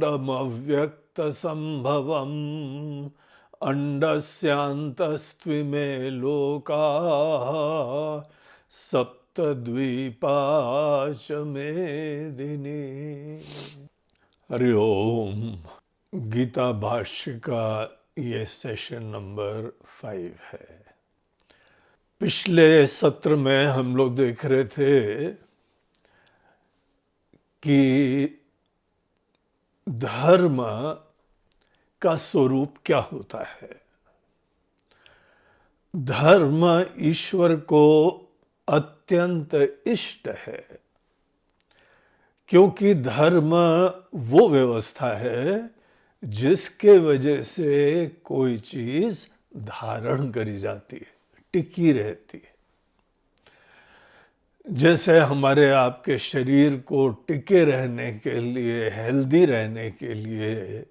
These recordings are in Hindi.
अखण्डमव्यक्तसम्भवम् अंडस्यान्तस्त्विमे लोकाः सप्तद्वीपा च मेदिनी। हरि ओम। गीता भाष्य का ये सेशन नंबर 5 है। पिछले सत्र में हम लोग देख रहे थे कि धर्म का स्वरूप क्या होता है। धर्म ईश्वर को अत्यंत इष्ट है, क्योंकि धर्म वो व्यवस्था है जिसके वजह से कोई चीज धारण करी जाती है, टिकी रहती है। जैसे हमारे आपके शरीर को टिके रहने के लिए, हेल्दी रहने के लिए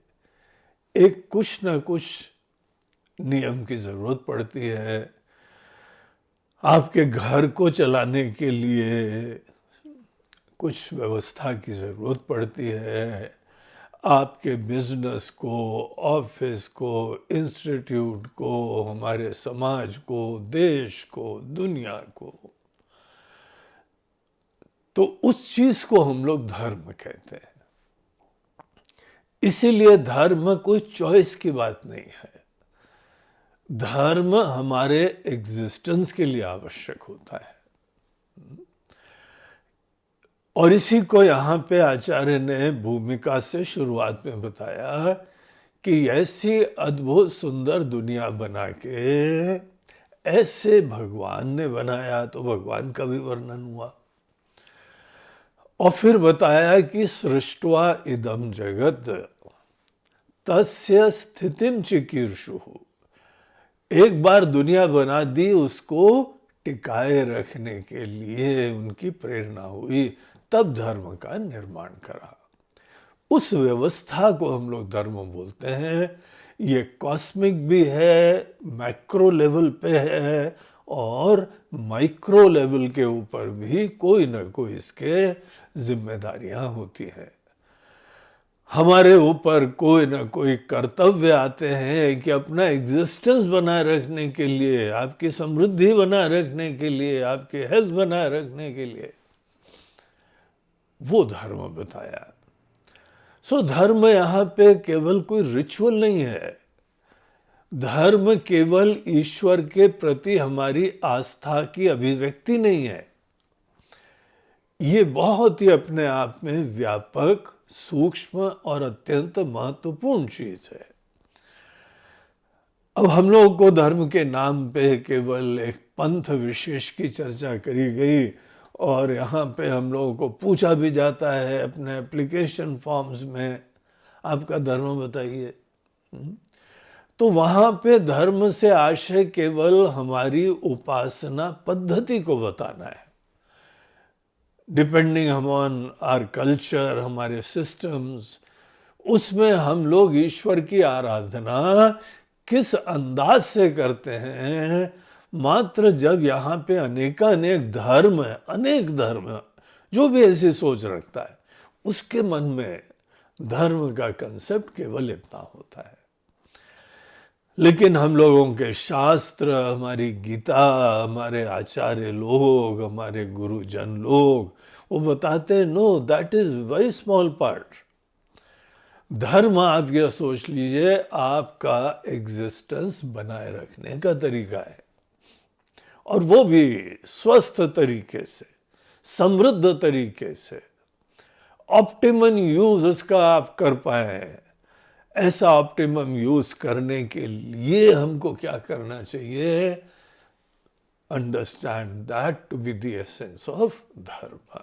एक कुछ ना कुछ नियम की जरूरत पड़ती है। आपके घर को चलाने के लिए कुछ व्यवस्था की जरूरत पड़ती है। आपके बिजनेस को, ऑफिस को, इंस्टीट्यूट को, हमारे समाज को, देश को, दुनिया को, तो उस चीज को हम लोग धर्म कहते हैं। इसीलिए धर्म कोई चॉइस की बात नहीं है। धर्म हमारे एग्जिस्टेंस के लिए आवश्यक होता है। और इसी को यहां पे आचार्य ने भूमिका से शुरुआत में बताया कि ऐसी अद्भुत सुंदर दुनिया बना के ऐसे भगवान ने बनाया, तो भगवान का भी वर्णन हुआ। और फिर बताया कि सृष्ट्वा इदम जगत तस्य स्थितिम चिकीर्षु। एक बार दुनिया बना दी, उसको टिकाए रखने के लिए उनकी प्रेरणा हुई, तब धर्म का निर्माण करा। उस व्यवस्था को हम लोग धर्म बोलते हैं। ये कॉस्मिक भी है, मैक्रो लेवल पे है, और माइक्रो लेवल के ऊपर भी कोई ना कोई इसके जिम्मेदारियां होती हैं। हमारे ऊपर कोई ना कोई कर्तव्य आते हैं कि अपना एग्जिस्टेंस बनाए रखने के लिए, आपकी समृद्धि बनाए रखने के लिए, आपकी हेल्थ बनाए रखने के लिए, वो धर्म बताया। सो धर्म यहां पे केवल कोई रिचुअल नहीं है। धर्म केवल ईश्वर के प्रति हमारी आस्था की अभिव्यक्ति नहीं है। ये बहुत ही अपने आप में व्यापक, सूक्ष्म और अत्यंत महत्वपूर्ण चीज है। अब हम लोगों को धर्म के नाम पे केवल एक पंथ विशेष की चर्चा करी गई, और यहाँ पे हम लोगों को पूछा भी जाता है अपने एप्लीकेशन फॉर्म्स में, आपका धर्म बताइए। तो वहां पे धर्म से आशय केवल हमारी उपासना पद्धति को बताना है। डिपेंडिंग अपॉन आवर कल्चर, हमारे सिस्टम्स, उसमें हम लोग ईश्वर की आराधना किस अंदाज से करते हैं। मात्र जब यहाँ पे अनेकानेक धर्म है, अनेक धर्म है, जो भी ऐसी सोच रखता है, उसके मन में धर्म का कंसेप्ट केवल इतना होता है। लेकिन हम लोगों के शास्त्र, हमारी गीता, हमारे आचार्य लोग, हमारे गुरुजन लोग, वो बताते हैं no, that is very small part. धर्म आप यह सोच लीजिए आपका एग्जिस्टेंस बनाए रखने का तरीका है, और वो भी स्वस्थ तरीके से, समृद्ध तरीके से, ऑप्टिमम यूज उसका आप कर पाए। ऐसा ऑप्टिमम यूज करने के लिए हमको क्या करना चाहिए? Understand that to be the essence of dharma.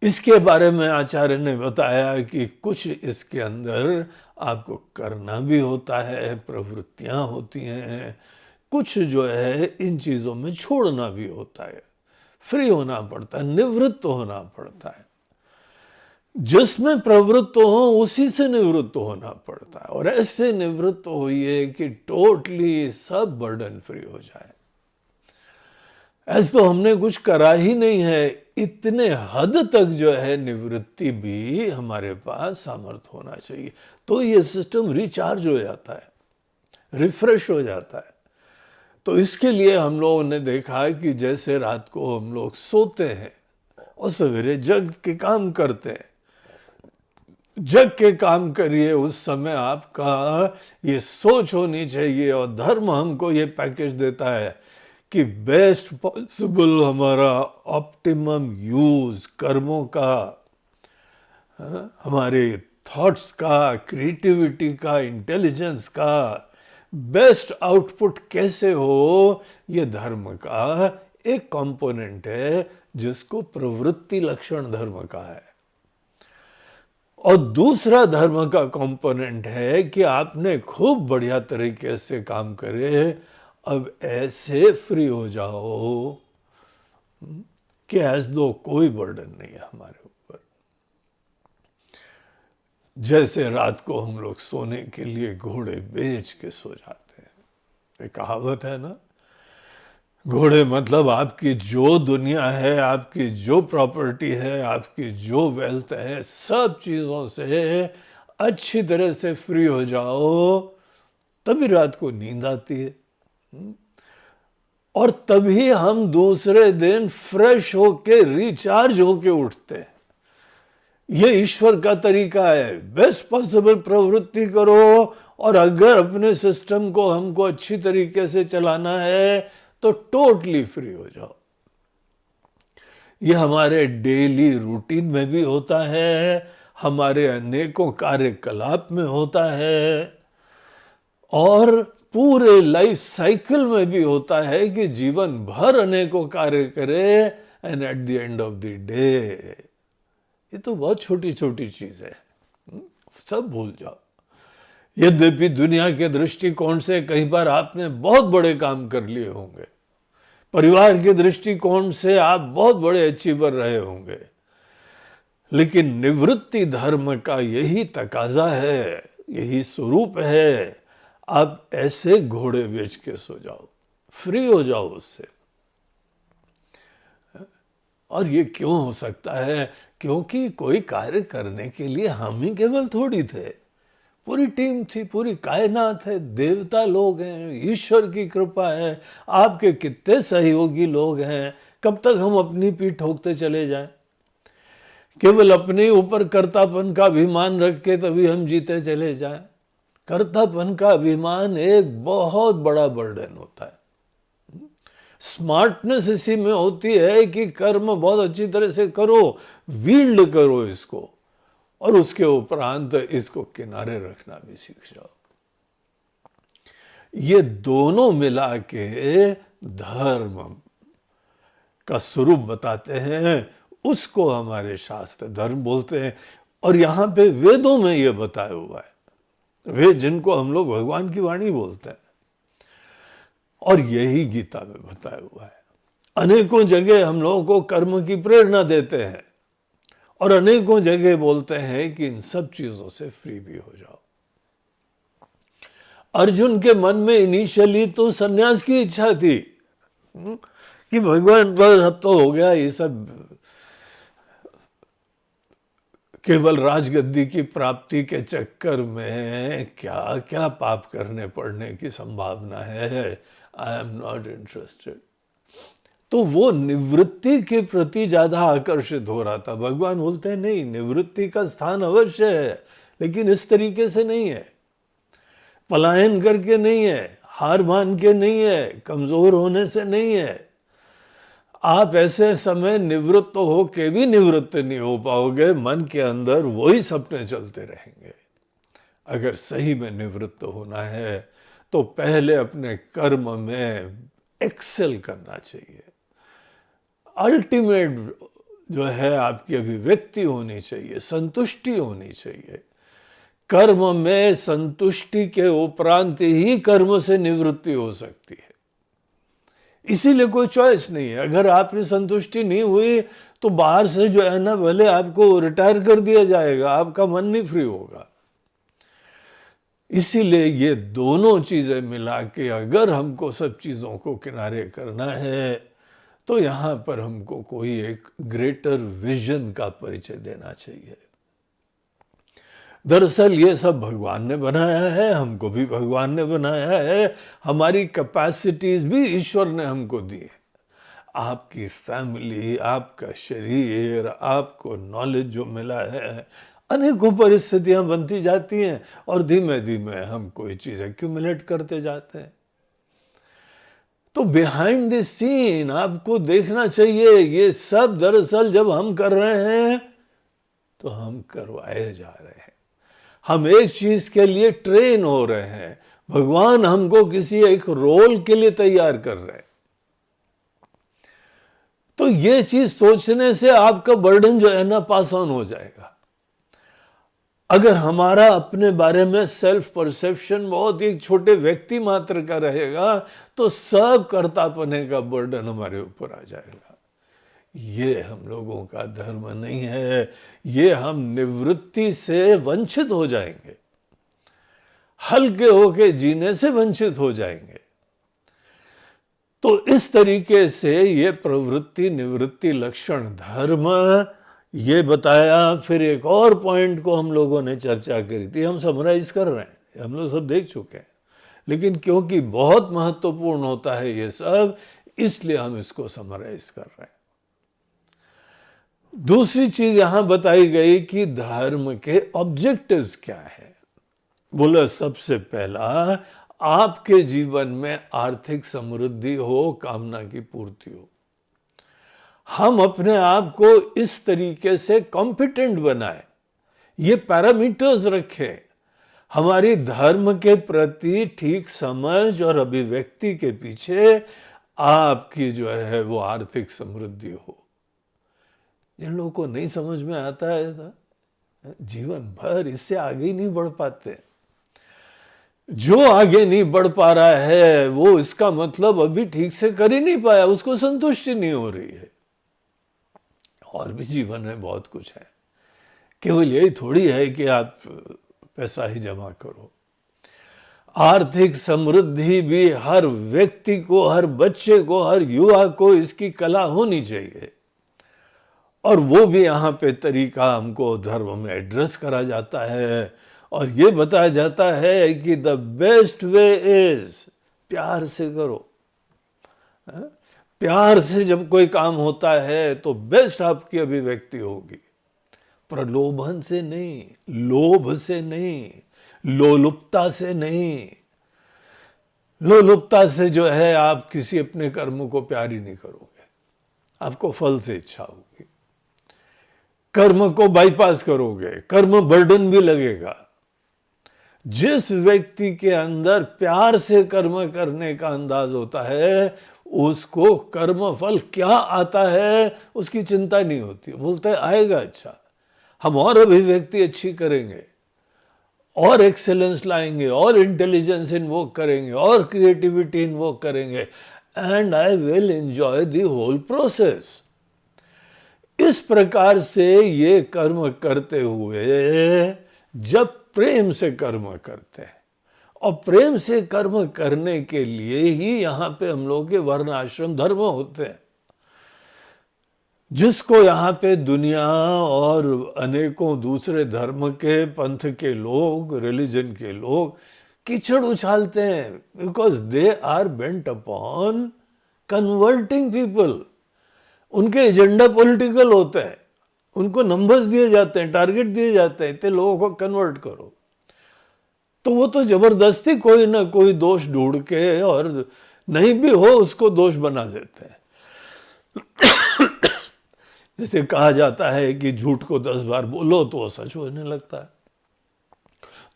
इसके बारे में आचार्य ने बताया कि कुछ इसके अंदर आपको करना भी होता है, प्रवृत्तियां होती हैं, कुछ जो है इन चीजों में छोड़ना भी होता है, फ्री होना पड़ता है, निवृत्त होना पड़ता है। जिसमें प्रवृत्त हो उसी से निवृत्त होना पड़ता है, और ऐसे निवृत्त होइए कि टोटली सब बर्डन फ्री हो जाए। ऐसा तो हमने कुछ करा ही नहीं है। इतने हद तक जो है निवृत्ति भी हमारे पास सामर्थ्य होना चाहिए, तो ये सिस्टम रिचार्ज हो जाता है, रिफ्रेश हो जाता है। तो इसके लिए हम लोगों ने देखा कि जैसे रात को हम लोग सोते हैं और सवेरे जग के काम करते हैं, जग के काम करिए, उस समय आपका ये सोच होनी चाहिए। और धर्म हमको ये पैकेज देता है कि बेस्ट पॉसिबल हमारा ऑप्टिमम यूज कर्मों का, हमारे थॉट्स का, क्रिएटिविटी का, इंटेलिजेंस का बेस्ट आउटपुट कैसे हो, ये धर्म का एक कंपोनेंट है जिसको प्रवृत्ति लक्षण धर्म का है। और दूसरा धर्म का कंपोनेंट है कि आपने खूब बढ़िया तरीके से काम करे, अब ऐसे फ्री हो जाओ कि एज दो कोई बर्डन नहीं है हमारे ऊपर। जैसे रात को हम लोग सोने के लिए घोड़े बेच के सो जाते हैं। एक कहावत है ना, घोड़े मतलब आपकी जो दुनिया है, आपकी जो प्रॉपर्टी है, आपकी जो वेल्थ है, सब चीजों से अच्छी तरह से फ्री हो जाओ, तभी रात को नींद आती है। और तभी हम दूसरे दिन फ्रेश होके, रिचार्ज होके उठते हैं। ये ईश्वर का तरीका है। बेस्ट पॉसिबल प्रवृत्ति करो, और अगर अपने सिस्टम को हमको अच्छी तरीके से चलाना है तो टोटली फ्री हो जाओ। ये हमारे डेली रूटीन में भी होता है, हमारे अनेकों कार्यकलाप में होता है, और पूरे लाइफ साइकिल में भी होता है कि जीवन भर अनेकों कार्य करे, and at the end of the day, ये तो बहुत छोटी छोटी चीज है, सब भूल जाओ। यद्यपि दुनिया के दृष्टिकोण से कई बार आपने बहुत बड़े काम कर लिए होंगे, परिवार के दृष्टिकोण से आप बहुत बड़े अचीवर रहे होंगे, लेकिन निवृत्ति धर्म का यही तकाजा है, यही स्वरूप है। आप ऐसे घोड़े बेच के सो जाओ, फ्री हो जाओ उससे। और ये क्यों हो सकता है? क्योंकि कोई कार्य करने के लिए हम ही केवल थोड़ी थे, पूरी टीम थी, पूरी कायनात है, देवता लोग हैं, ईश्वर की कृपा है, आपके कितने सहयोगी लोग हैं। कब तक हम अपनी पीठ ठोकते चले जाएं? केवल अपने ऊपर कर्तापन का अभिमान रख के तभी हम जीते चले जाएं। कर्तापन का अभिमान एक बहुत बड़ा बर्डन होता है। स्मार्टनेस इसी में होती है कि कर्म बहुत अच्छी तरह से करो, वील्ड करो इसको, और उसके उपरांत इसको किनारे रखना भी सीख जाओ। ये दोनों मिला के धर्म का स्वरूप बताते हैं, उसको हमारे शास्त्र धर्म बोलते हैं। और यहां पे वेदों में यह बताया हुआ है, वेद जिनको हम लोग भगवान की वाणी बोलते हैं, और यही गीता में बताया हुआ है। अनेकों जगह हम लोगों को कर्म की प्रेरणा देते हैं, और अनेकों जगह बोलते हैं कि इन सब चीजों से फ्री भी हो जाओ। अर्जुन के मन में इनिशियली तो सन्यास की इच्छा थी कि भगवान बस अब तो हो गया, ये सब केवल राजगद्दी की प्राप्ति के चक्कर में क्या क्या पाप करने पड़ने की संभावना है, आई एम नॉट इंटरेस्टेड। तो वो निवृत्ति के प्रति ज्यादा आकर्षित हो रहा था। भगवान बोलते हैं नहीं, निवृत्ति का स्थान अवश्य है, लेकिन इस तरीके से नहीं है, पलायन करके नहीं है, हार मान के नहीं है, कमजोर होने से नहीं है। आप ऐसे समय निवृत्त हो के भी निवृत्त नहीं हो पाओगे, मन के अंदर वही सपने चलते रहेंगे। अगर सही में निवृत्त होना है तो पहले अपने कर्म में एक्सेल करना चाहिए। अल्टीमेट जो है आपकी अभिव्यक्ति होनी चाहिए, संतुष्टि होनी चाहिए। कर्म में संतुष्टि के उपरांत ही कर्म से निवृत्ति हो सकती है, इसीलिए कोई चॉइस नहीं है। अगर आपने संतुष्टि नहीं हुई तो बाहर से जो है ना, भले आपको रिटायर कर दिया जाएगा, आपका मन नहीं फ्री होगा। इसीलिए ये दोनों चीजें मिला के अगर हमको सब चीजों को किनारे करना है तो यहां पर हमको कोई एक ग्रेटर विजन का परिचय देना चाहिए। दरअसल ये सब भगवान ने बनाया है, हमको भी भगवान ने बनाया है, हमारी कैपेसिटीज भी ईश्वर ने हमको दी है। आपकी फैमिली, आपका शरीर, आपको नॉलेज जो मिला है, अनेकों परिस्थितियां बनती जाती हैं और धीमे धीमे हम कोई चीज एक्यूमुलेट करते जाते हैं। तो बिहाइंड द सीन आपको देखना चाहिए, ये सब दरअसल जब हम कर रहे हैं तो हम करवाए जा रहे हैं। हम एक चीज के लिए ट्रेन हो रहे हैं, भगवान हमको किसी एक रोल के लिए तैयार कर रहे हैं। तो ये चीज सोचने से आपका बर्डन जो है ना पास ऑन हो जाएगा। अगर हमारा अपने बारे में सेल्फ परसेप्शन बहुत एक छोटे व्यक्ति मात्र का रहेगा तो सब कर्तापने का बर्डन हमारे ऊपर आ जाएगा। ये हम लोगों का धर्म नहीं है, ये हम निवृत्ति से वंचित हो जाएंगे, हल्के होके जीने से वंचित हो जाएंगे। तो इस तरीके से ये प्रवृत्ति निवृत्ति लक्षण धर्म ये बताया। फिर एक और पॉइंट को हम लोगों ने चर्चा करी थी, हम समराइज कर रहे हैं, हम लोग सब देख चुके हैं, लेकिन क्योंकि बहुत महत्वपूर्ण होता है ये सब, इसलिए हम इसको समराइज कर रहे हैं। दूसरी चीज यहां बताई गई कि धर्म के ऑब्जेक्टिव्स क्या है। बोला सबसे पहला, आपके जीवन में आर्थिक समृद्धि हो, कामना की पूर्ति हो। हम अपने आप को इस तरीके से कॉम्पिटेंट बनाए, ये पैरामीटर्स रखें, हमारी धर्म के प्रति ठीक समझ और अभिव्यक्ति के पीछे आपकी जो है वो आर्थिक समृद्धि हो। जिन लोगों को नहीं समझ में आता है जीवन भर इससे आगे ही नहीं बढ़ पाते। जो आगे नहीं बढ़ पा रहा है वो इसका मतलब अभी ठीक से कर ही नहीं पाया, उसको संतुष्टि नहीं हो रही है। और भी जीवन में बहुत कुछ है, केवल यही थोड़ी है कि आप पैसा ही जमा करो। आर्थिक समृद्धि भी हर व्यक्ति को, हर बच्चे को, हर युवा को इसकी कला होनी चाहिए। और वो भी यहाँ पे तरीका हमको धर्म में एड्रेस करा जाता है और ये बताया जाता है कि द बेस्ट वे इज, प्यार से करो। प्यार से जब कोई काम होता है तो बेस्ट आपकी अभिव्यक्ति होगी, प्रलोभन से नहीं, लोभ से नहीं, लोलुपता से नहीं। लोलुपता से जो है आप किसी अपने कर्म को प्यार ही नहीं करोगे, आपको फल से इच्छा होगी, कर्म को बाईपास करोगे, कर्म बर्डन भी लगेगा। जिस व्यक्ति के अंदर प्यार से कर्म करने का अंदाज होता है उसको कर्म फल क्या आता है उसकी चिंता नहीं होती, बोलता है आएगा, अच्छा हम और अभिव्यक्ति अच्छी करेंगे और एक्सेलेंस लाएंगे और इंटेलिजेंस इन्वोक करेंगे और क्रिएटिविटी इन्वोक करेंगे and I will enjoy the whole process. इस प्रकार से ये कर्म करते हुए जब प्रेम से कर्म करते हैं, और प्रेम से कर्म करने के लिए ही यहां पे हम लोग के वर्ण आश्रम धर्म होते हैं, जिसको यहाँ पे दुनिया और अनेकों दूसरे धर्म के पंथ के लोग, रिलीजन के लोग कीचड़ उछालते हैं, because they are bent upon converting people. उनके एजेंडा पॉलिटिकल होता है, उनको नंबर्स दिए जाते हैं, टारगेट दिए जाते हैं, इतने लोगों को कन्वर्ट करो। तो वो तो जबरदस्ती कोई ना कोई दोष ढूंढ के, और नहीं भी हो उसको दोष बना देते हैं। जैसे कहा जाता है कि झूठ को 10 बार बोलो तो वो सच होने लगता है।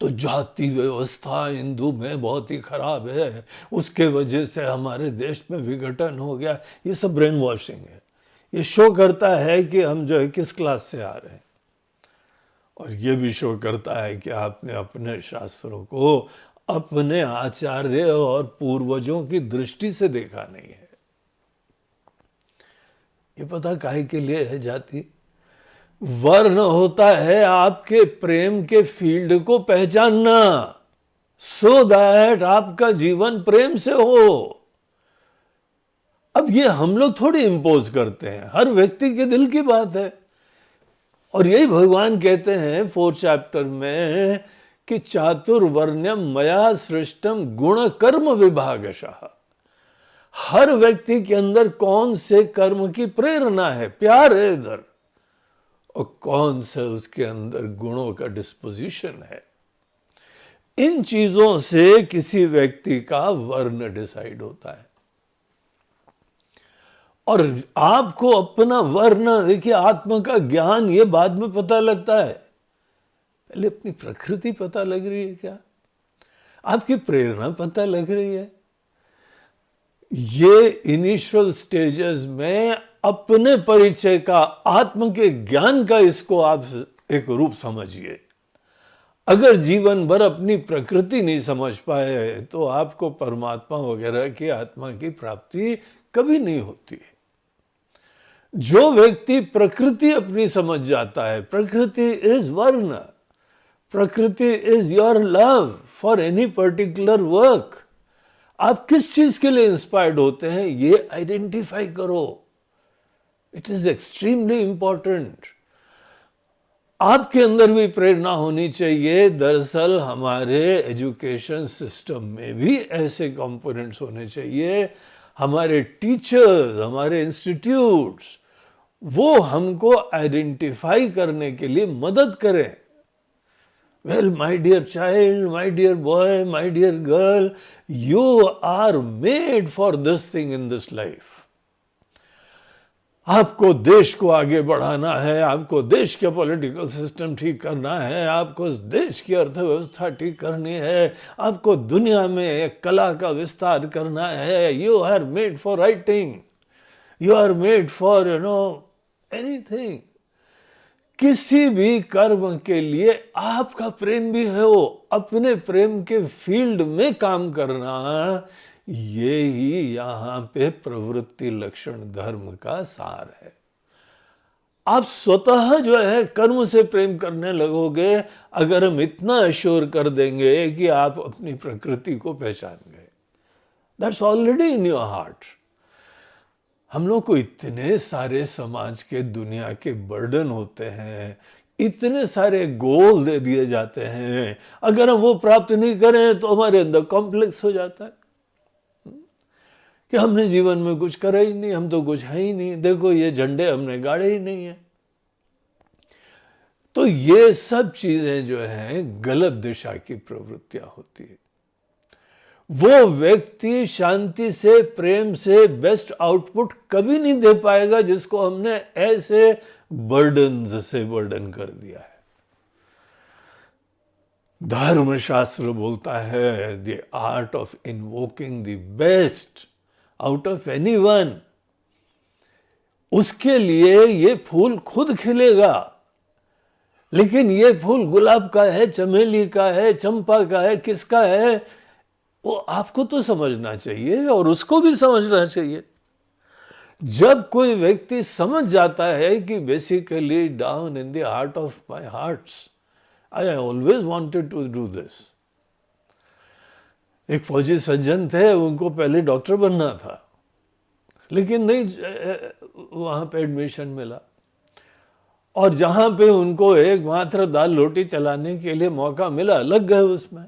तो जाति व्यवस्था हिंदू में बहुत ही खराब है, उसके वजह से हमारे देश में विघटन हो गया, ये सब ब्रेन वॉशिंग है। ये शो करता है कि हम जो है किस क्लास से आ रहे हैं, और ये भी शो करता है कि आपने अपने शास्त्रों को अपने आचार्य और पूर्वजों की दृष्टि से देखा नहीं है। ये पता काहे के लिए है जाति? वर्ण होता है आपके प्रेम के फील्ड को पहचानना, सो दैट आपका जीवन प्रेम से हो। अब ये हम लोग थोड़ी इम्पोज करते हैं, हर व्यक्ति के दिल की बात है। और यही भगवान कहते हैं 4th चैप्टर में कि चातुर्वर्ण्यम मया सृष्टम गुण कर्म विभागशः। हर व्यक्ति के अंदर कौन से कर्म की प्रेरणा है, प्यार है इधर, और कौन से उसके अंदर गुणों का डिस्पोजिशन है। इन चीजों से किसी व्यक्ति का वर्ण डिसाइड होता है। और आपको अपना वर्ण, देखिए आत्मा का ज्ञान ये बाद में पता लगता है, पहले अपनी प्रकृति पता लग रही है क्या, आपकी प्रेरणा पता लग रही है। ये इनिशियल स्टेजेस में अपने परिचय का, आत्म के ज्ञान का, इसको आप एक रूप समझिए। अगर जीवन भर अपनी प्रकृति नहीं समझ पाए तो आपको परमात्मा वगैरह की आत्मा की प्राप्ति कभी नहीं होती है। जो व्यक्ति प्रकृति अपनी समझ जाता है, प्रकृति इज वर्ण, प्रकृति is your love for any particular work. आप किस चीज के लिए इंस्पायर्ड होते हैं ये आइडेंटिफाई करो, इट इज एक्सट्रीमली इंपॉर्टेंट। आपके अंदर भी प्रेरणा होनी चाहिए। दरअसल हमारे एजुकेशन सिस्टम में भी ऐसे कंपोनेंट्स होने चाहिए। हमारे टीचर्स, हमारे इंस्टीट्यूट्स, वो हमको आइडेंटिफाई करने के लिए मदद करें। Well my dear child, my dear boy, my dear girl, you are made for this thing in this life. आपको देश को आगे बढ़ाना है, आपको देश का पॉलिटिकल सिस्टम ठीक करना है, आपको देश की अर्थव्यवस्था ठीक करनी है, आपको दुनिया में कला का विस्तार करना है। You are made for writing, you are made for anything. किसी भी कर्म के लिए आपका प्रेम भी है, वो अपने प्रेम के फील्ड में काम करना, ये ही यहां पे प्रवृत्ति लक्षण धर्म का सार है। आप स्वतः जो है कर्म से प्रेम करने लगोगे अगर हम इतना अश्योर कर देंगे कि आप अपनी प्रकृति को पहचान गए। That's already in your heart. हम लोग को इतने सारे समाज के, दुनिया के बर्डन होते हैं, इतने सारे गोल दे दिए जाते हैं, अगर हम वो प्राप्त नहीं करें तो हमारे अंदर कॉम्प्लेक्स हो जाता है कि हमने जीवन में कुछ करा ही नहीं, हम तो कुछ है ही नहीं, देखो ये झंडे हमने गाड़े ही नहीं है। तो ये सब चीजें जो हैं गलत दिशा की प्रवृत्तियां होती है। वो व्यक्ति शांति से, प्रेम से बेस्ट आउटपुट कभी नहीं दे पाएगा जिसको हमने ऐसे बर्डन से बर्डन कर दिया है। धर्मशास्त्र बोलता है the art of invoking the best out of anyone. उसके लिए ये फूल खुद खिलेगा, लेकिन ये फूल गुलाब का है, चमेली का है, चंपा का है, किसका है, वो आपको तो समझना चाहिए और उसको भी समझना चाहिए। जब कोई व्यक्ति समझ जाता है कि basically down in the heart of my hearts I always wanted to do this. एक फौजी सज्जन थे, उनको पहले डॉक्टर बनना था, लेकिन नहीं वहां पे एडमिशन मिला, और जहां पे उनको एकमात्र दाल रोटी चलाने के लिए मौका मिला, लग गए उसमें।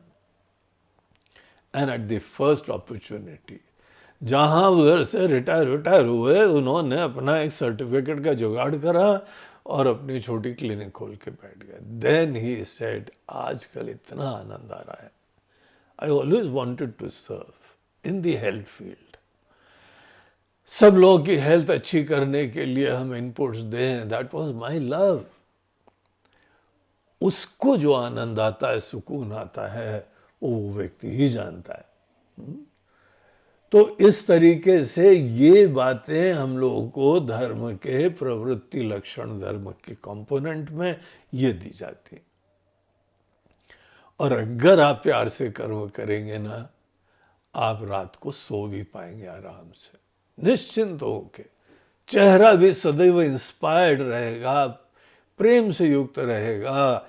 And at the first opportunity, जहां उधर से रिटायर हुए, उन्होंने अपना एक सर्टिफिकेट का जुगाड़ करा और अपनी छोटी क्लिनिक खोल के बैठ गए। देन ही सेड, आजकल इतना आनंद आ रहा है, I always wanted to serve in the health field. सब लोगों की हेल्थ अच्छी करने के लिए हम इनपुट्स दें, दैट वाज माय लव। उसको जो आनंद आता है, सुकून आता है, वो व्यक्ति ही जानता है। तो इस तरीके से ये बातें हम लोगों को धर्म के प्रवृत्ति लक्षण, धर्म के कंपोनेंट में ये दी जाती है। और अगर आप प्यार से कर्म करेंगे ना, आप रात को सो भी पाएंगे आराम से, निश्चिंत होके। चेहरा भी सदैव इंस्पायर्ड रहेगा, प्रेम से युक्त रहेगा।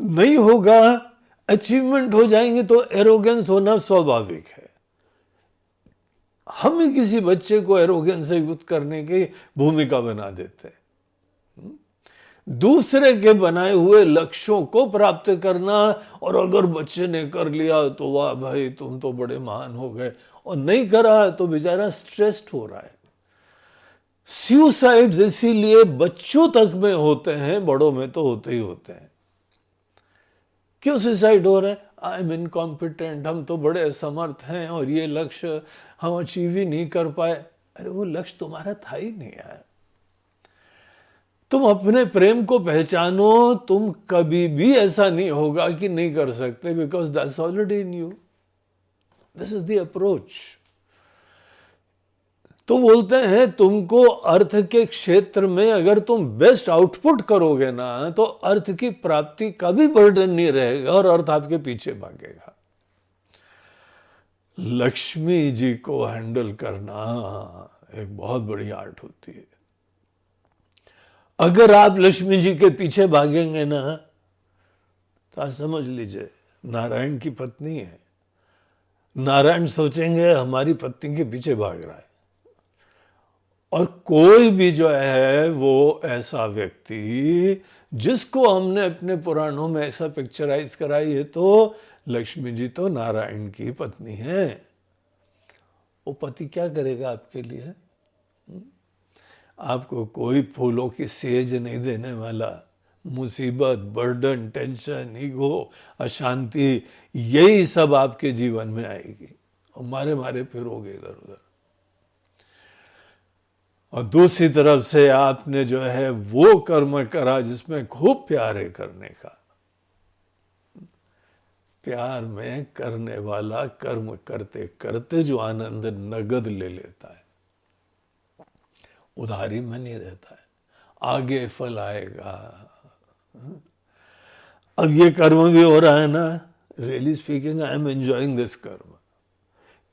नहीं होगा, अचीवमेंट हो जाएंगे तो एरोगेंस होना स्वाभाविक है। हम ही किसी बच्चे को एरोगेंस से युक्त करने की भूमिका बना देते हैं। दूसरे के बनाए हुए लक्ष्यों को प्राप्त करना, और अगर बच्चे ने कर लिया तो वाह भाई तुम तो बड़े महान हो गए, और नहीं करा तो बेचारा स्ट्रेस्ड हो रहा है। सुसाइड्स इसीलिए बच्चों तक में होते हैं, बड़ों में तो होते ही होते हैं। क्यों सुसाइड हो रहे हैं? आई एम इनकॉम्पिटेंट, हम तो बड़े असमर्थ हैं और ये लक्ष्य हम अचीव ही नहीं कर पाए। अरे वो लक्ष्य तुम्हारा था ही नहीं यार। तुम अपने प्रेम को पहचानो, तुम कभी भी ऐसा नहीं होगा कि नहीं कर सकते, because that's already in you. This is the approach. तो बोलते हैं तुमको अर्थ के क्षेत्र में अगर तुम बेस्ट आउटपुट करोगे ना, तो अर्थ की प्राप्ति का भी बर्डन नहीं रहेगा और अर्थ आपके पीछे भागेगा। लक्ष्मी जी को हैंडल करना एक बहुत बड़ी आर्ट होती है। अगर आप लक्ष्मी जी के पीछे भागेंगे ना, तो आप समझ लीजिए नारायण की पत्नी है, नारायण सोचेंगे हमारी पत्नी के पीछे भाग रहा है। और कोई भी जो है वो ऐसा व्यक्ति जिसको हमने अपने पुराणों में ऐसा पिक्चराइज कराई है, तो लक्ष्मी जी तो नारायण की पत्नी है। वो पति क्या करेगा आपके लिए? आपको कोई फूलों की सेज नहीं देने वाला। मुसीबत, बर्डन, टेंशन, ईगो, अशांति, यही सब आपके जीवन में आएगी और मारे मारे फिरोगे इधर उधर। और दूसरी तरफ से आपने जो है वो कर्म करा जिसमें खूब प्यार है करने का। प्यार में करने वाला कर्म करते करते जो आनंद नगद ले लेता है, उधारी में नहीं रहता है, आगे फल आएगा। अब ये कर्म भी हो रहा है ना, really speaking I am enjoying this कर्म।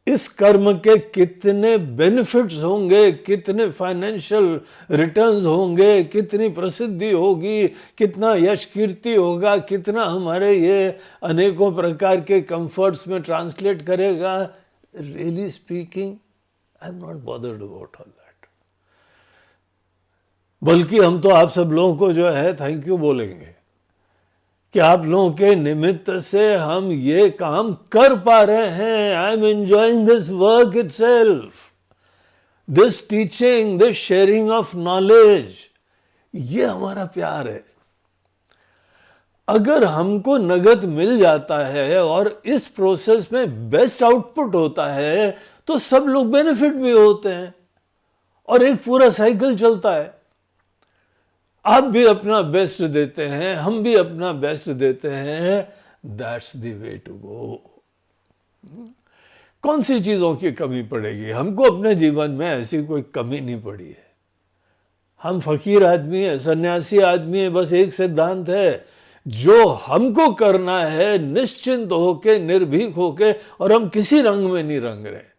इस कर्म के कितने बेनिफिट्स होंगे, कितने फाइनेंशियल रिटर्न्स होंगे, कितनी प्रसिद्धि होगी, कितना यश कीर्ति होगा, कितना हमारे ये अनेकों प्रकार के कंफर्ट्स में ट्रांसलेट करेगा। Really speaking I am not bothered about all that. बल्कि हम तो आप सब लोगों को जो है थैंक यू बोलेंगे कि आप लोगों के निमित्त से हम ये काम कर पा रहे हैं। I am enjoying this work itself, this teaching, this sharing of knowledge. ये हमारा प्यार है। अगर हमको नगद मिल जाता है और इस प्रोसेस में बेस्ट आउटपुट होता है, तो सब लोग बेनिफिट भी होते हैं और एक पूरा साइकिल चलता है। आप भी अपना बेस्ट देते हैं, हम भी अपना बेस्ट देते हैं। That's the way to go. कौन सी चीजों की कमी पड़ेगी? हमको अपने जीवन में ऐसी कोई कमी नहीं पड़ी है। हम फकीर आदमी है, सन्यासी आदमी है। बस एक सिद्धांत है, जो हमको करना है निश्चिंत होके, निर्भीक होके, और हम किसी रंग में नहीं रंग रहे।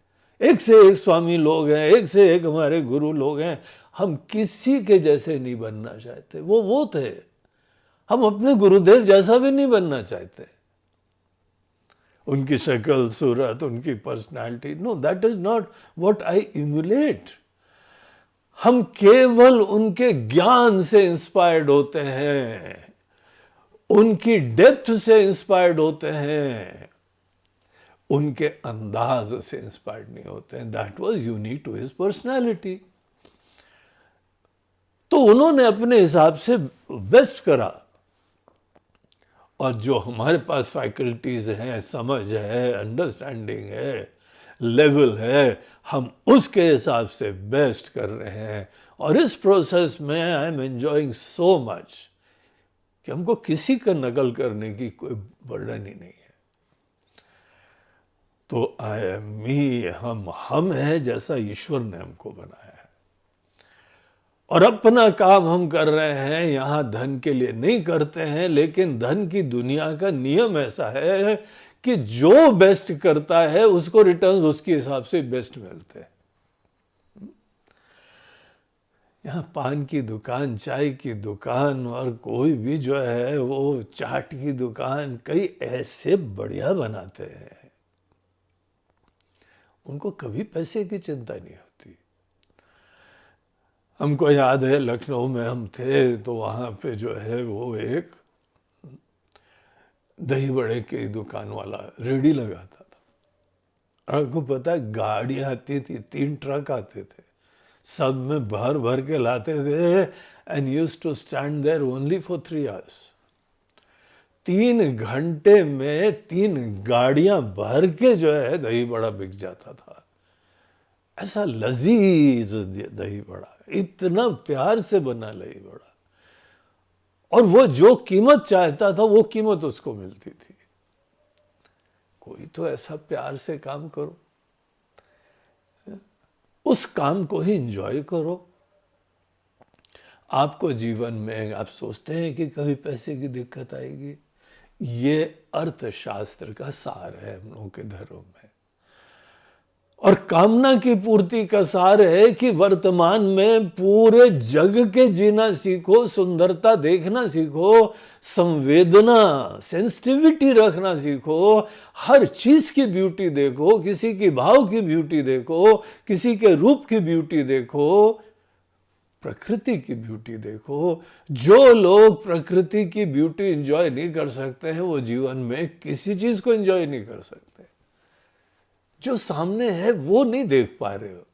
एक से एक स्वामी लोग हैं, एक से एक हमारे गुरु लोग हैं। हम किसी के जैसे नहीं बनना चाहते। वो थे, हम अपने गुरुदेव जैसा भी नहीं बनना चाहते। उनकी शक्ल, सूरत, उनकी personality, no, that is not what I emulate. हम केवल उनके ज्ञान से इंस्पायर्ड होते हैं, उनकी डेप्थ से इंस्पायर्ड होते हैं, उनके अंदाज से इंस्पायर्ड नहीं होते हैं। That was unique to his personality. तो उन्होंने अपने हिसाब से बेस्ट करा, और जो हमारे पास फैकल्टीज हैं, समझ है, अंडरस्टैंडिंग है, लेवल है, हम उसके हिसाब से बेस्ट कर रहे हैं। और इस प्रोसेस में I am enjoying so much कि हमको किसी का नकल करने की कोई बर्डन ही नहीं है। तो आई एम मी, हम हैं जैसा ईश्वर ने हमको बनाया है, और अपना काम हम कर रहे हैं। यहां धन के लिए नहीं करते हैं, लेकिन धन की दुनिया का नियम ऐसा है कि जो बेस्ट करता है उसको रिटर्न्स उसके हिसाब से बेस्ट मिलते हैं। यहाँ पान की दुकान, चाय की दुकान, और कोई भी जो है वो चाट की दुकान, कई ऐसे बढ़िया बनाते हैं, उनको कभी पैसे की चिंता नहीं होती। हमको याद है लखनऊ में हम थे तो वहाँ पे जो है वो एक दही बड़े की दुकान वाला रेडी लगाता था। आपको पता है गाड़ियाँ आती थी, 3 ट्रक आते थे, सब में भर भर के लाते थे and used to stand there only for 3 hours. 3 घंटे में 3 गाड़ियां भर के जो है दही बड़ा बिक जाता था। ऐसा लजीज दही बड़ा, इतना प्यार से बना दही बड़ा, और वो जो कीमत चाहता था वो कीमत उसको मिलती थी। कोई तो ऐसा प्यार से काम करो, उस काम को ही एंजॉय करो। आपको जीवन में आप सोचते हैं कि कभी पैसे की दिक्कत आएगी, ये अर्थशास्त्र का सार है हम लोगों के धर्म में। और कामना की पूर्ति का सार है कि वर्तमान में पूरे जग के जीना सीखो, सुंदरता देखना सीखो, संवेदना, सेंसिटिविटी रखना सीखो, हर चीज की ब्यूटी देखो, किसी की भाव की ब्यूटी देखो, किसी के रूप की ब्यूटी देखो, प्रकृति की ब्यूटी देखो। जो लोग प्रकृति की ब्यूटी एंजॉय नहीं कर सकते हैं वो जीवन में किसी चीज को एंजॉय नहीं कर सकते। जो सामने है वो नहीं देख पा रहे हो,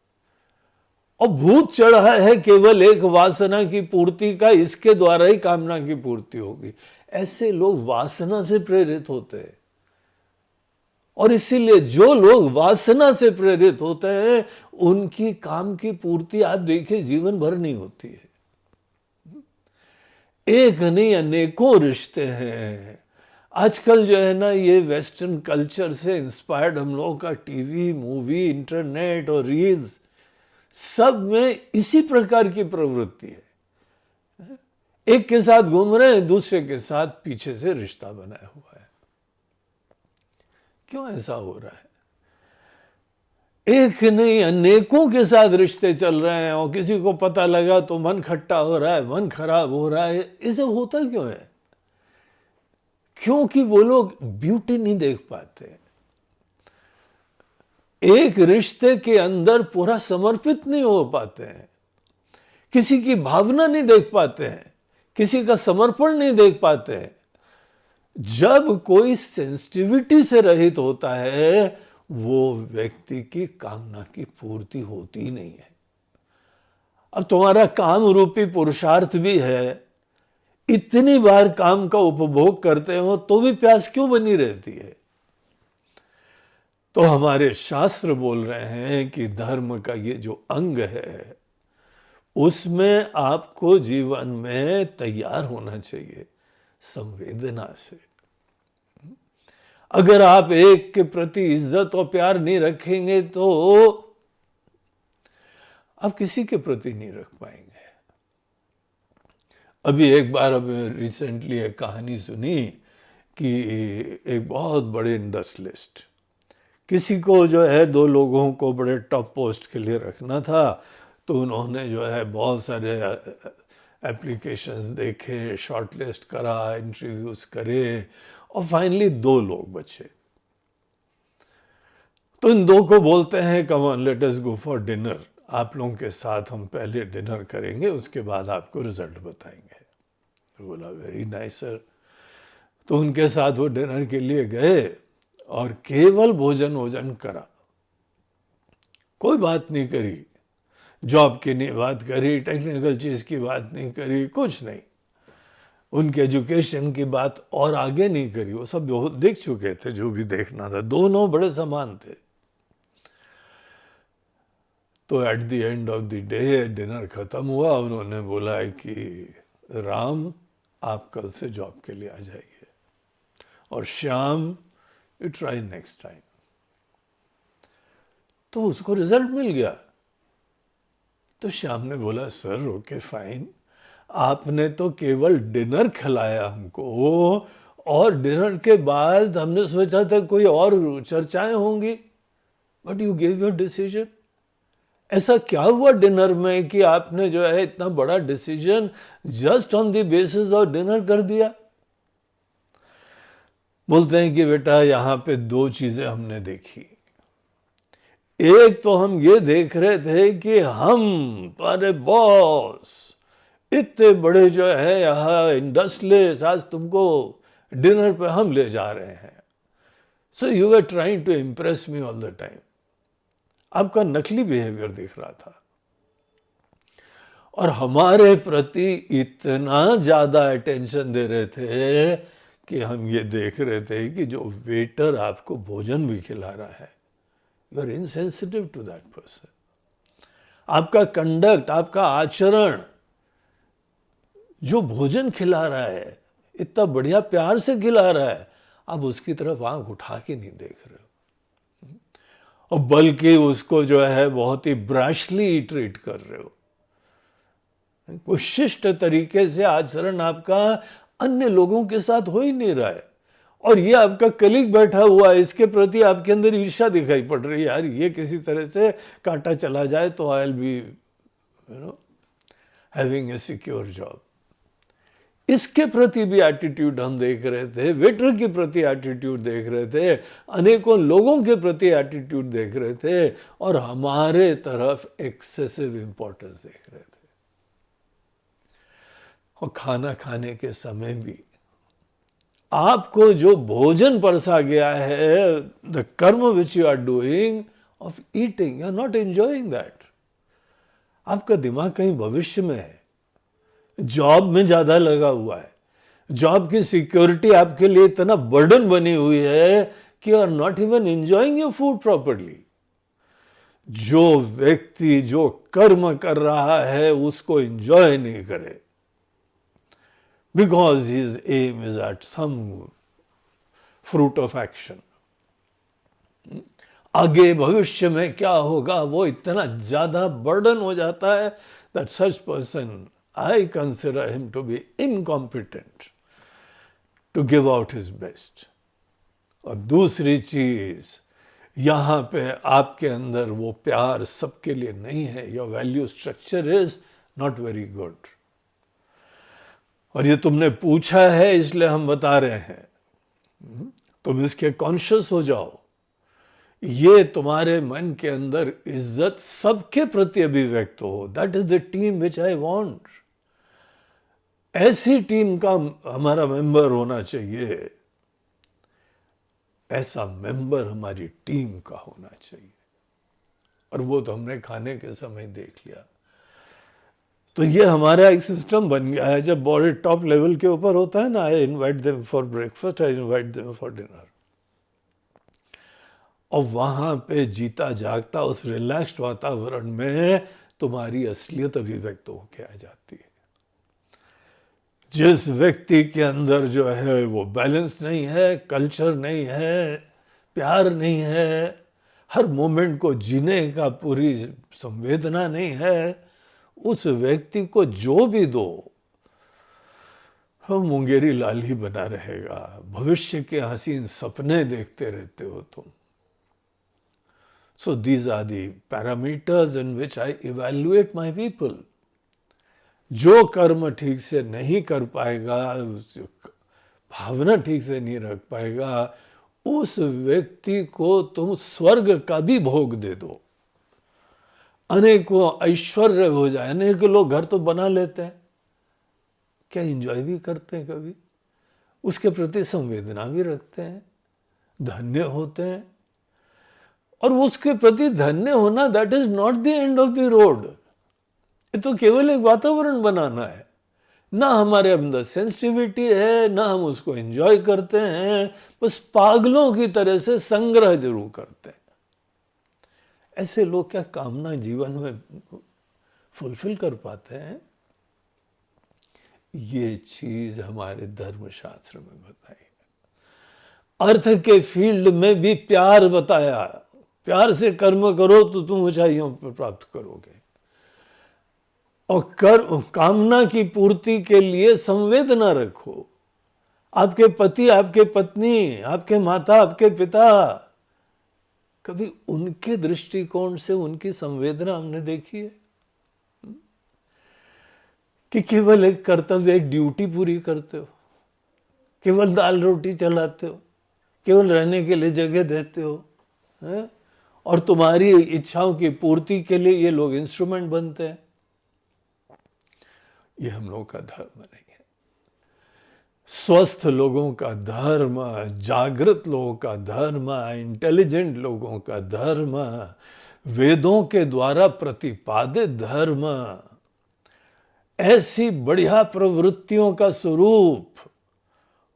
और भूत चढ़ा है केवल एक वासना की पूर्ति का, इसके द्वारा ही कामना की पूर्ति होगी। ऐसे लोग वासना से प्रेरित होते हैं, और इसीलिए जो लोग वासना से प्रेरित होते हैं उनकी काम की पूर्ति आप देखिए जीवन भर नहीं होती है। एक नहीं अनेकों रिश्ते हैं। आजकल जो है ना ये वेस्टर्न कल्चर से इंस्पायर्ड हम लोगों का टीवी, मूवी, इंटरनेट और रील्स, सब में इसी प्रकार की प्रवृत्ति है। एक के साथ घूम रहे हैं, दूसरे के साथ पीछे से रिश्ता बनाया हुआ है। क्यों ऐसा हो रहा है? एक नहीं अनेकों के साथ रिश्ते चल रहे हैं, और किसी को पता लगा तो मन खट्टा हो रहा है, मन खराब हो रहा है। इसे होता क्यों है? क्योंकि वो लोग ब्यूटी नहीं देख पाते, एक रिश्ते के अंदर पूरा समर्पित नहीं हो पाते हैं, किसी की भावना नहीं देख पाते हैं, किसी का समर्पण नहीं देख पाते हैं। जब कोई सेंसिटिविटी से रहित होता है वो व्यक्ति की कामना की पूर्ति होती ही नहीं है। अब तुम्हारा काम रूपी पुरुषार्थ भी है, इतनी बार काम का उपभोग करते हो तो भी प्यास क्यों बनी रहती है? तो हमारे शास्त्र बोल रहे हैं कि धर्म का ये जो अंग है उसमें आपको जीवन में तैयार होना चाहिए संवेदना से। अगर आप एक के प्रति इज्जत और प्यार नहीं रखेंगे तो आप किसी के प्रति नहीं रख पाएंगे। अभी एक बार रिसेंटली एक कहानी सुनी कि एक बहुत बड़े इंडस्ट्रियलिस्ट, किसी को जो है 2 लोगों को बड़े टॉप पोस्ट के लिए रखना था, तो उन्होंने जो है बहुत सारे एप्लीकेशंस देखे, शॉर्टलिस्ट करा, इंटरव्यूज करे, और फाइनली 2 लोग बचे। तो इन 2 को बोलते हैं come on let us go for dinner, आप लोगों के साथ हम पहले डिनर करेंगे, उसके बाद आपको रिजल्ट बताएंगे। बोला वेरी नाइस सर। तो उनके साथ वो डिनर के लिए गए और केवल भोजन करा, कोई बात नहीं करी, जॉब की नहीं बात करी, टेक्निकल चीज की बात नहीं करी, कुछ नहीं, उनके एजुकेशन की बात और आगे नहीं करी। वो सब देख चुके थे जो भी देखना था, दोनों बड़े समान थे। तो at the end of the day dinner खत्म हुआ, उन्होंने बोला कि राम आप कल से जॉब के लिए आ जाइए, और Shyam you try next time. तो उसको रिजल्ट मिल गया। तो श्याम ने बोला सर ओके फाइन, आपने तो केवल डिनर खिलाया हमको, और डिनर के बाद हमने सोचा था कोई और चर्चाएं होंगी, but you give your decision. ऐसा क्या हुआ डिनर में कि आपने जो है इतना बड़ा decision just on the basis of dinner कर दिया? बोलते हैं कि बेटा यहां पे 2 चीजें हमने देखी। एक तो हम ये देख रहे थे कि हम तुम्हारे बॉस इतने बड़े जो है यहाँ इंडस्ट्रियलिस्ट, आज तुमको डिनर पे हम ले जा रहे हैं। So you are trying to impress me all the time. आपका नकली बिहेवियर दिख रहा था और हमारे प्रति इतना ज्यादा अटेंशन दे रहे थे कि हम ये देख रहे थे कि जो वेटर आपको भोजन भी खिला रहा है, you are insensitive to that person. आपका कंडक्ट, आपका आचरण, जो भोजन खिला रहा है, इतना बढ़िया प्यार से खिला रहा है, आप उसकी तरफ आंख उठा के नहीं देख रहे हो, और बल्कि उसको जो है बहुत ही ब्रशली ट्रीट कर रहे हो। कोई शिष्ट तरीके से आचरण आपका अन्य लोगों के साथ हो ही नहीं रहा है। और ये आपका कलीग बैठा हुआ है, इसके प्रति आपके अंदर ईर्ष्या दिखाई पड़ रही है, यार ये किसी तरह से कांटा चला जाए तो I will be having a secure job. इसके प्रति भी एटीट्यूड हम देख रहे थे, वेटर के प्रति एटीट्यूड देख रहे थे, अनेकों लोगों के प्रति एटीट्यूड देख रहे थे, और हमारे तरफ एक्सेसिव इंपॉर्टेंस देख रहे थे। और खाना खाने के समय भी आपको जो भोजन परसा गया है, the karma which you are doing of eating, you are not enjoying that. आपका दिमाग कहीं भविष्य में है, जॉब में ज्यादा लगा हुआ है, जॉब की सिक्योरिटी आपके लिए इतना बर्डन बनी हुई है कि you are not even enjoying your food properly. जो व्यक्ति जो कर्म कर रहा है उसको एंजॉय नहीं करे, because his aim is at some fruit of action. आगे भविष्य में क्या होगा वो इतना ज्यादा बर्डन हो जाता है that such person, I consider him to be incompetent to give out his best. और दूसरी चीज, यहां पे आपके अंदर वो प्यार सबके लिए नहीं है, your value structure is not very good. और ये तुमने पूछा है इसलिए हम बता रहे हैं, तुम इसके कॉन्शियस हो जाओ। ये तुम्हारे मन के अंदर इज्जत सबके प्रति अभिव्यक्त हो। That is the team which I want. ऐसी टीम का हमारा मेंबर होना चाहिए, ऐसा मेंबर हमारी टीम का होना चाहिए। और वो तो हमने खाने के समय देख लिया। तो ये हमारा एक सिस्टम बन गया है, जब बॉडी टॉप लेवल के ऊपर होता है ना, I invite them for breakfast, I invite them for dinner. और वहां पे जीता जागता उस रिलैक्स्ड वातावरण में तुम्हारी असलियत अभिव्यक्त होके आ जाती है। जिस व्यक्ति के अंदर जो है वो बैलेंस नहीं है, कल्चर नहीं है, प्यार नहीं है, हर मोमेंट को जीने का पूरी संवेदना नहीं है, उस व्यक्ति को जो भी दो वो मुंगेरी लाल ही बना रहेगा। भविष्य के हसीन सपने देखते रहते हो तुम। So these are the parameters in which I evaluate my people. जो कर्म ठीक से नहीं कर पाएगा, भावना ठीक से नहीं रख पाएगा, उस व्यक्ति को तुम स्वर्ग का भी भोग दे दो, अनेकों ऐश्वर्य हो जाए। अनेकों लोग घर तो बना लेते हैं, क्या एंजॉय भी करते हैं कभी, उसके प्रति संवेदना भी रखते हैं, धन्य होते हैं। और उसके प्रति धन्य होना that is not the end of the road. ये तो केवल एक वातावरण बनाना है, ना हमारे अंदर सेंसिटिविटी है, ना हम उसको एंजॉय करते हैं, बस पागलों की तरह से संग्रह जरूर करते हैं। ऐसे लोग क्या कामना जीवन में फुलफिल कर पाते हैं? ये चीज हमारे धर्मशास्त्र में बताई है। अर्थ के फील्ड में भी प्यार बताया, प्यार से कर्म करो तो तुम ऊंचाइयों पर प्राप्त करोगे। और कामना की पूर्ति के लिए संवेदना रखो। आपके पति, आपके पत्नी, आपके माता, आपके पिता, कभी उनके दृष्टिकोण से उनकी संवेदना हमने देखी है कि केवल एक कर्तव्य, एक ड्यूटी पूरी करते हो, केवल दाल रोटी चलाते हो, केवल रहने के लिए जगह देते हो, है? और तुम्हारी इच्छाओं की पूर्ति के लिए ये लोग इंस्ट्रूमेंट बनते हैं। ये हम लोगों का धर्म नहीं है। स्वस्थ लोगों का धर्म, जागृत लोगों का धर्म, इंटेलिजेंट लोगों का धर्म, वेदों के द्वारा प्रतिपादित धर्म, ऐसी बढ़िया प्रवृत्तियों का स्वरूप,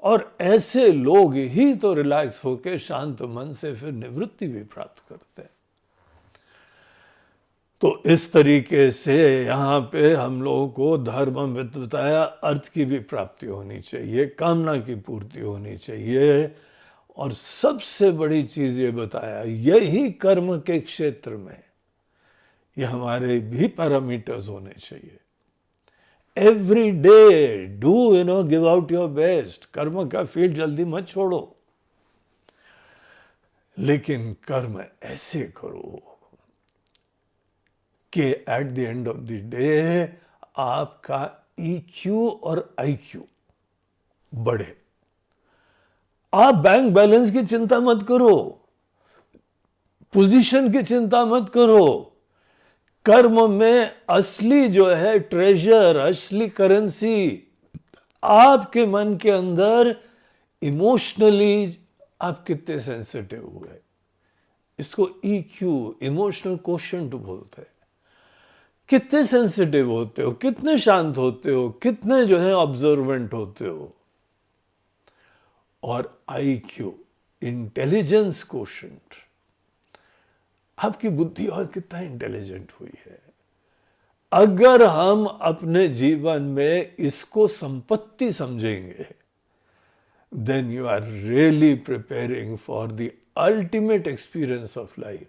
और ऐसे लोग ही तो रिलैक्स होकर शांत मन से फिर निवृत्ति भी प्राप्त करते हैं। तो इस तरीके से यहाँ पे हम लोगों को धर्म में बताया, अर्थ की भी प्राप्ति होनी चाहिए, कामना की पूर्ति होनी चाहिए, और सबसे बड़ी चीज ये बताया, यही कर्म के क्षेत्र में ये हमारे भी पैरामीटर्स होने चाहिए। Every day do give out your best. कर्म का फील्ड जल्दी मत छोड़ो, लेकिन कर्म ऐसे करो कि at the end of the day आपका EQ और IQ बढ़े। आप बैंक बैलेंस की चिंता मत करो, पोजीशन की चिंता मत करो। कर्म में असली जो है ट्रेजर, असली करेंसी आपके मन के अंदर इमोशनली आप कितने सेंसिटिव हुए, इसको EQ, इमोशनल क्वोशंट बोलते हैं। कितने सेंसिटिव होते हो, कितने शांत होते हो, कितने जो है ऑब्जर्वेंट होते हो। और IQ, इंटेलिजेंस क्वोशंट, आपकी बुद्धि और कितना इंटेलिजेंट हुई है। अगर हम अपने जीवन में इसको संपत्ति समझेंगे, then you are really preparing for the ultimate experience of life.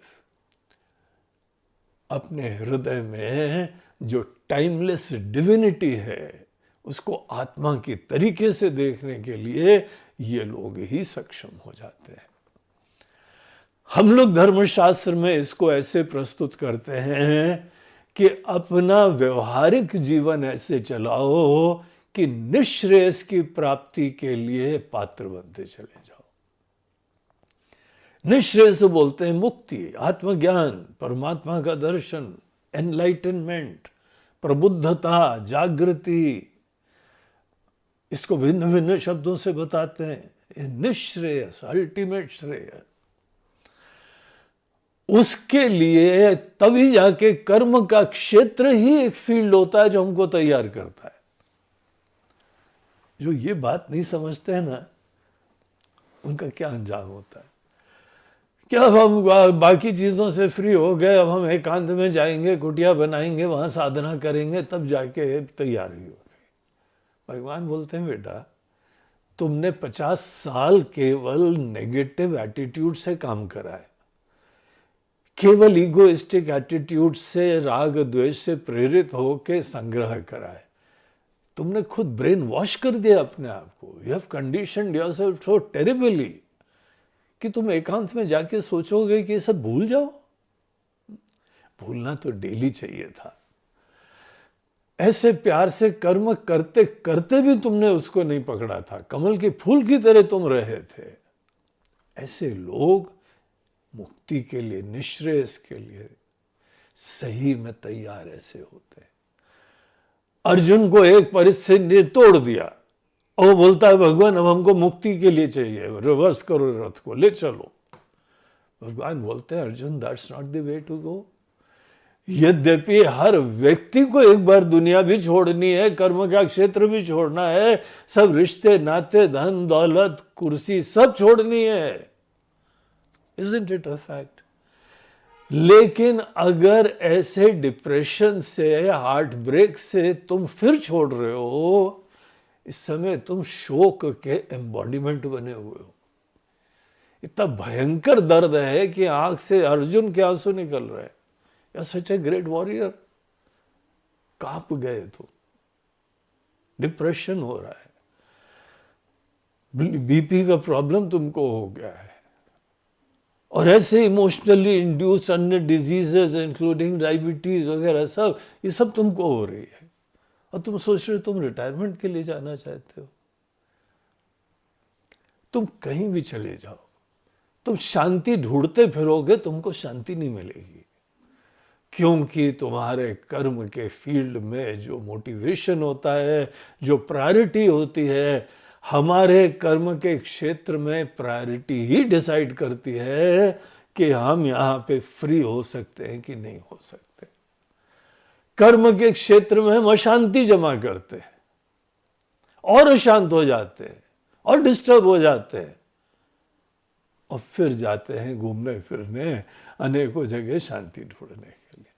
अपने हृदय में जो टाइमलेस डिविनिटी है, उसको आत्मा की तरीके से देखने के लिए ये लोग ही सक्षम हो जाते हैं। हम लोग धर्मशास्त्र में इसको ऐसे प्रस्तुत करते हैं कि अपना व्यवहारिक जीवन ऐसे चलाओ कि निश्रेयस की प्राप्ति के लिए पात्र बनते चले जाओ। निश्रेयस बोलते हैं मुक्ति, आत्मज्ञान, परमात्मा का दर्शन, एनलाइटनमेंट, प्रबुद्धता, जागृति। इसको भिन्न भिन्न शब्दों से बताते हैं। निश्रेयस, अल्टीमेट श्रेय, उसके लिए तभी जाके कर्म का क्षेत्र ही एक फील्ड होता है जो हमको तैयार करता है। जो ये बात नहीं समझते हैं ना, उनका क्या अंजाम होता है। क्या अब हम बाकी चीजों से फ्री हो गए, अब हम एकांत में जाएंगे, कुटिया बनाएंगे, वहां साधना करेंगे, तब जाके तैयारी होगी। भगवान बोलते हैं बेटा, तुमने 50 साल केवल नेगेटिव एटीट्यूड से काम करा है, केवल इगोइस्टिक एटीट्यूड से, राग द्वेष से प्रेरित होकर संग्रह करा है। तुमने खुद ब्रेन वॉश कर दिया अपने आप को। You have conditioned yourself so terribly कि तुम एकांत में जाके सोचोगे कि ये सब भूल जाओ। भूलना तो डेली चाहिए था। ऐसे प्यार से कर्म करते करते भी तुमने उसको नहीं पकड़ा था, कमल के फूल की तरह तुम रहे थे। ऐसे लोग मुक्ति के लिए, निश्रेयस के लिए सही में तैयार ऐसे होते हैं। अर्जुन को एक परिस्थिति ने तोड़ दिया और वो बोलता है भगवान अब हमको मुक्ति के लिए चाहिए, रिवर्स करो रथ को, ले चलो। भगवान बोलते हैं Arjun that's not the way to go. यद्यपि हर व्यक्ति को एक बार दुनिया भी छोड़नी है, कर्म का क्षेत्र भी छोड़ना है, सब रिश्ते नाते, धन दौलत, कुर्सी सब छोड़नी है। Isn't it a fact? लेकिन अगर ऐसे डिप्रेशन से, हार्ट ब्रेक से तुम फिर छोड़ रहे हो, इस समय तुम शोक के एम्बॉडीमेंट बने हुए हो। इतना भयंकर दर्द है कि आंख से अर्जुन के आंसू निकल रहे हैं। You're such a great warrior, कांप गए तो डिप्रेशन हो रहा है, बीपी का प्रॉब्लम तुमको हो गया है, और ऐसे इमोशनली इंड्यूस्ड अन्य डिजीजेस इंक्लूडिंग डायबिटीज वगैरह सब, ये सब तुमको हो रही है, और तुम सोच रहे हो तुम रिटायरमेंट के लिए जाना चाहते हो। तुम कहीं भी चले जाओ, तुम शांति ढूंढते फिरोगे, तुमको शांति नहीं मिलेगी, क्योंकि तुम्हारे कर्म के फील्ड में जो मोटिवेशन होता है, जो प्रायोरिटी होती है, हमारे कर्म के क्षेत्र में प्रायोरिटी ही डिसाइड करती है कि हम यहाँ पे फ्री हो सकते हैं कि नहीं हो सकते। कर्म के क्षेत्र में हम अशांति जमा करते हैं और अशांत हो जाते हैं और डिस्टर्ब हो जाते हैं, और फिर जाते हैं घूमने फिरने अनेकों जगह शांति ढूंढने के लिए,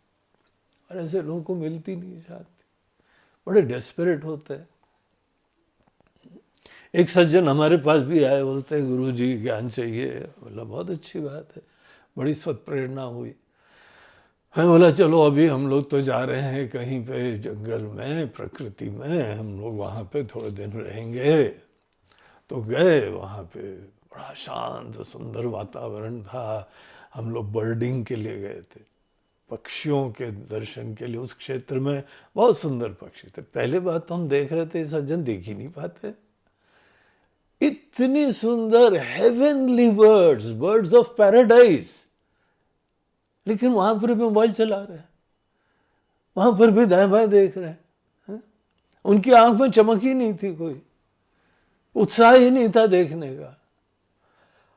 और ऐसे लोगों को मिलती नहीं शांति, बड़े डेस्परेट होते हैं। एक सज्जन हमारे पास भी आए, बोलते हैं गुरु जी ज्ञान चाहिए। बोला बहुत अच्छी बात है, बड़ी सत्प्रेरणा हुई। मैं बोला चलो अभी हम लोग तो जा रहे हैं कहीं पे जंगल में, प्रकृति में, हम लोग वहाँ पे थोड़े दिन रहेंगे। तो गए, वहाँ पे बड़ा शांत सुंदर वातावरण था। हम लोग बर्डिंग के लिए गए थे, पक्षियों के दर्शन के लिए। उस क्षेत्र में बहुत सुंदर पक्षी थे। पहले बात तो हम देख रहे थे, सज्जन देख ही नहीं पाते, इतनी सुंदर heavenly birds, birds of paradise, लेकिन वहां पर भी मोबाइल चला रहे हैं, वहां पर भी दाएं बाएं देख रहे हैं। उनकी आंख में चमक ही नहीं थी, कोई उत्साह ही नहीं था देखने का।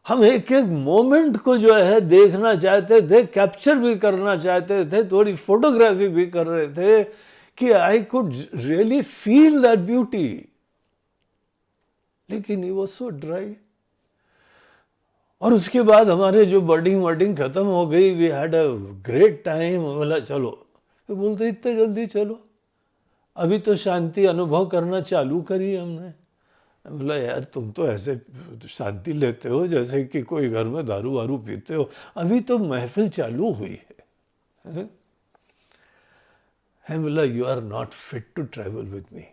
हम एक एक मोमेंट को जो है देखना चाहते थे, कैप्चर भी करना चाहते थे, थोड़ी फोटोग्राफी भी कर रहे थे कि I could really feel that beauty, लेकिन ये वो सो ड्राई। और उसके बाद हमारे जो बर्डिंग वर्डिंग खत्म हो गई, we had a great time. बोला चलो, तो बोलते इतने जल्दी चलो, अभी तो शांति अनुभव करना चालू करी हमने। बोला यार तुम तो ऐसे शांति लेते हो जैसे कि कोई घर में दारू वारू पीते हो, अभी तो महफिल चालू हुई है। बोला you are not fit to travel with me.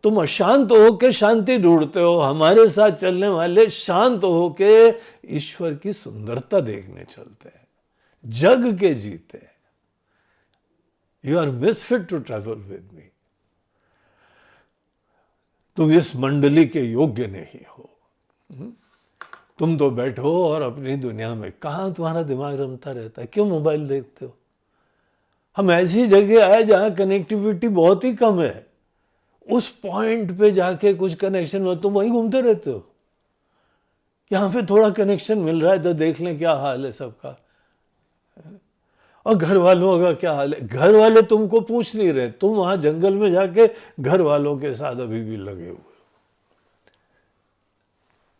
तुम अशांत होके शांति ढूंढते हो, हमारे साथ चलने वाले शांत होके ईश्वर की सुंदरता देखने चलते हैं, जग के जीते हैं। You are misfit to travel with me. तुम इस मंडली के योग्य नहीं हो। तुम तो बैठो और अपनी दुनिया में, कहां तुम्हारा दिमाग रमता रहता है, क्यों मोबाइल देखते हो। हम ऐसी जगह आए जहां कनेक्टिविटी बहुत ही कम है, उस पॉइंट पे जाके कुछ कनेक्शन हो, तुम वहीं घूमते रहते हो। यहां पे थोड़ा कनेक्शन मिल रहा है तो देख लें क्या हाल है सबका, और घर वालों का क्या हाल है। घर वाले तुमको पूछ नहीं रहे, तुम वहां जंगल में जाके घर वालों के साथ अभी भी लगे हुए।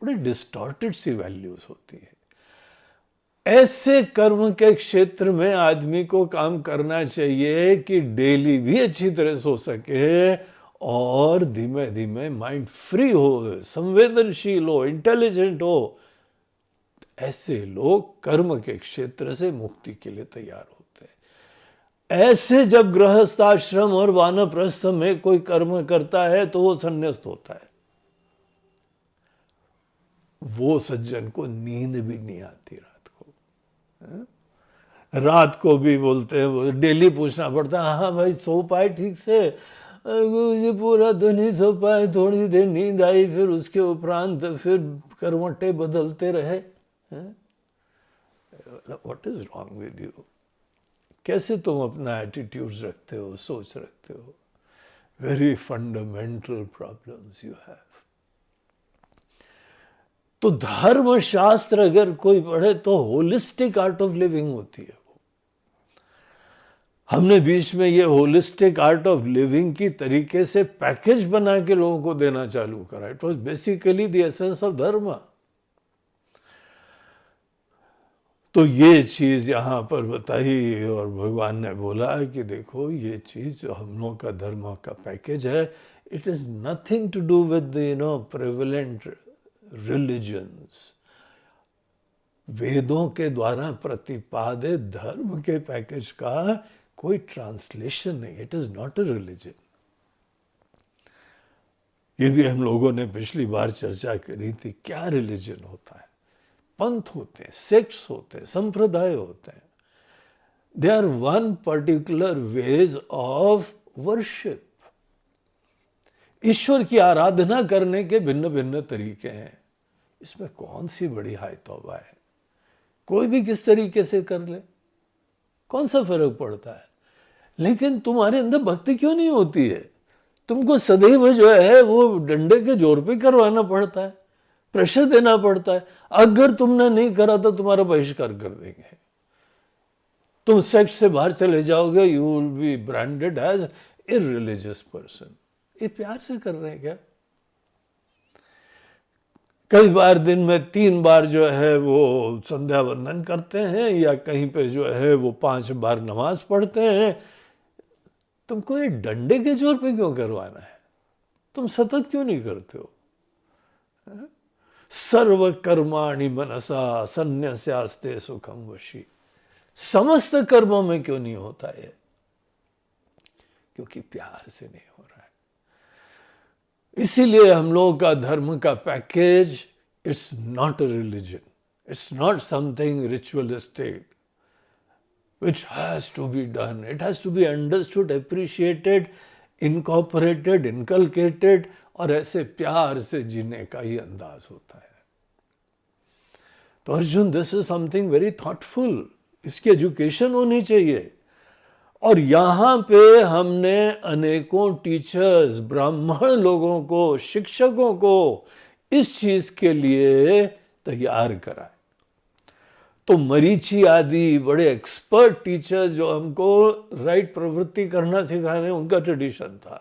बड़ी डिस्टॉर्टेड सी वैल्यूज होती है। ऐसे कर्म के क्षेत्र में आदमी को काम करना चाहिए कि डेली भी अच्छी तरह सो सके और धीमे धीमे माइंड फ्री हो, संवेदनशील हो, इंटेलिजेंट हो। ऐसे लोग कर्म के क्षेत्र से मुक्ति के लिए तैयार होते हैं। ऐसे जब गृहस्थ आश्रम और वानप्रस्थ में कोई कर्म करता है तो वो संन्यास्त होता है। वो सज्जन को नींद भी नहीं आती रात को। रात को भी बोलते हैं, डेली पूछना पड़ता है, हाँ भाई सो पाए ठीक से। मुझे पूरा तो नहीं सो पाए, थोड़ी देर नींद आई, फिर उसके उपरांत फिर करवटें बदलते रहे। What is wrong with you. कैसे तुम अपना एटीट्यूड रखते हो, सोच रखते हो। Very fundamental problems you have. तो धर्म शास्त्र अगर कोई पढ़े तो होलिस्टिक आर्ट ऑफ लिविंग होती है। हमने बीच में ये होलिस्टिक आर्ट ऑफ लिविंग की तरीके से पैकेज बना के लोगों को देना चालू करा। It was basically the essence of धर्म। तो ये चीज यहां पर बताई और भगवान ने बोला कि देखो ये चीज जो हम लोगों का धर्म का पैकेज है, it is nothing to do with prevalent religions. वेदों के द्वारा प्रतिपादित धर्म के पैकेज का कोई ट्रांसलेशन नहीं। It is not a religion. ये भी हम लोगों ने पिछली बार चर्चा करी थी, क्या रिलीजन होता है। पंथ होते हैं, सेक्ट्स होते हैं, संप्रदाय होते हैं। They are one particular ways of worship. ईश्वर की आराधना करने के भिन्न भिन्न तरीके हैं। इसमें कौन सी बड़ी हाय तौबा है? कोई भी किस तरीके से कर ले, कौन सा फर्क पड़ता है? लेकिन तुम्हारे अंदर भक्ति क्यों नहीं होती है? तुमको सदैव जो है वो डंडे के जोर पे करवाना पड़ता है, प्रेशर देना पड़ता है। अगर तुमने नहीं करा तो तुम्हारा बहिष्कार कर देंगे, तुम सेक्ट से बाहर चले जाओगे, you will be branded as irreligious person. ये प्यार से कर रहे हैं क्या? कई बार दिन में 3 बार जो है वो संध्या वंदन करते हैं, या कहीं पे जो है वो 5 बार नमाज पढ़ते हैं। तुमको ये डंडे के जोर पे क्यों करवाना है? तुम सतत क्यों नहीं करते हो? सर्व कर्माणि मनसा संन्यस्यास्ते सुखम वशी। समस्त कर्मों में क्यों नहीं होता है? क्योंकि प्यार से नहीं हो रहा है। इसीलिए हम लोगों का धर्म का package, it's not a religion, it's not something ritualistic which has to be done. It has to be understood, appreciated, incorporated, inculcated, और ऐसे प्यार से जीने का ही अंदाज होता है। तो Arjun, this is something very thoughtful, इसकी एजुकेशन होनी चाहिए। और यहाँ पे हमने अनेकों टीचर्स, ब्राह्मण लोगों को, शिक्षकों को इस चीज के लिए तैयार करा। तो मरीचि आदि बड़े एक्सपर्ट टीचर्स जो हमको राइट प्रवृत्ति करना सिखाने, उनका ट्रेडिशन था।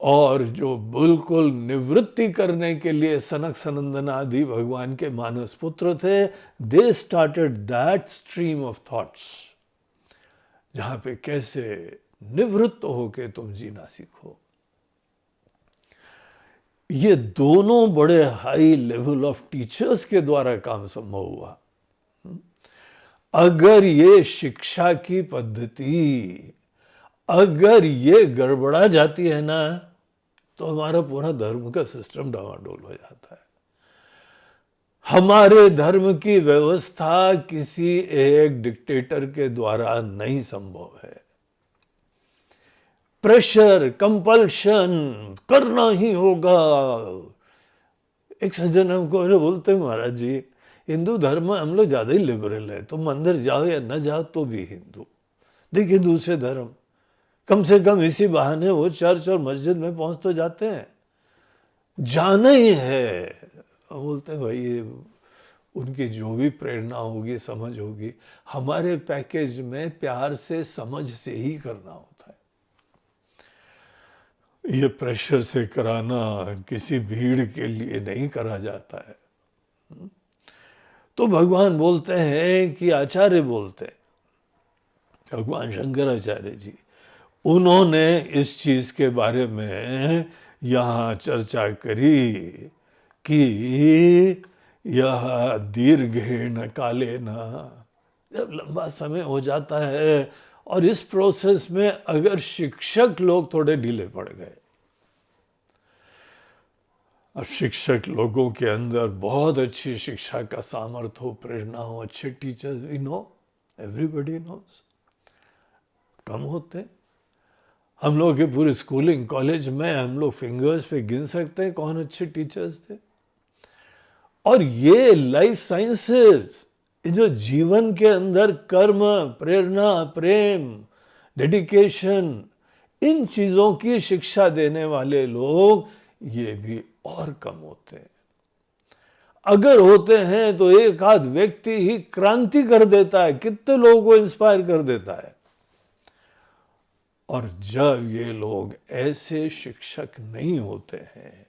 और जो बिल्कुल निवृत्ति करने के लिए सनक सनंदन आदि भगवान के मानस पुत्र थे, they started that stream of thoughts, जहां पे कैसे निवृत्त होके तुम जीना सीखो। ये दोनों बड़े हाई लेवल ऑफ टीचर्स के द्वारा काम संभव हुआ। अगर ये शिक्षा की पद्धति, अगर ये गड़बड़ा जाती है ना, तो हमारा पूरा धर्म का सिस्टम डावाडोल हो जाता है। हमारे धर्म की व्यवस्था किसी एक डिक्टेटर के द्वारा नहीं संभव है। प्रेशर, कंपल्शन, करना ही होगा। एक सज्जन हमको बोलते हैं, महाराज जी, हिंदू धर्म में हम लोग ज्यादा ही लिबरल है, तुम मंदिर जाओ या न जाओ तो भी हिंदू। देखिए दूसरे धर्म, कम से कम इसी बहाने वो चर्च और मस्जिद में पहुंच तो जाते हैं, जाना ही है। बोलते हैं भाई ये उनकी जो भी प्रेरणा होगी, समझ होगी, हमारे पैकेज में प्यार से, समझ से ही करना होता है। ये प्रेशर से कराना किसी भीड़ के लिए नहीं करा जाता है। तो भगवान बोलते हैं कि आचार्य बोलते हैं, भगवान शंकराचार्य जी, उन्होंने इस चीज के बारे में यहाँ चर्चा करी कि यह दीर्घेण कालेन, जब लंबा समय हो जाता है और इस प्रोसेस में अगर शिक्षक लोग थोड़े ढीले पड़ गए, अब शिक्षक लोगों के अंदर बहुत अच्छी शिक्षा का सामर्थ्य हो, प्रेरणा हो, अच्छे teachers, we know, everybody knows, कम होते। हम लोग के पूरे स्कूलिंग कॉलेज में हम लोग फिंगर्स पे गिन सकते हैं कौन अच्छे टीचर्स थे। और ये लाइफ साइंसेस, जो जीवन के अंदर कर्म, प्रेरणा, प्रेम, डेडिकेशन, इन चीजों की शिक्षा देने वाले लोग, ये भी और कम होते हैं। अगर होते हैं तो एक आध व्यक्ति ही क्रांति कर देता है, कितने लोगों को इंस्पायर कर देता है। और जब ये लोग ऐसे शिक्षक नहीं होते हैं,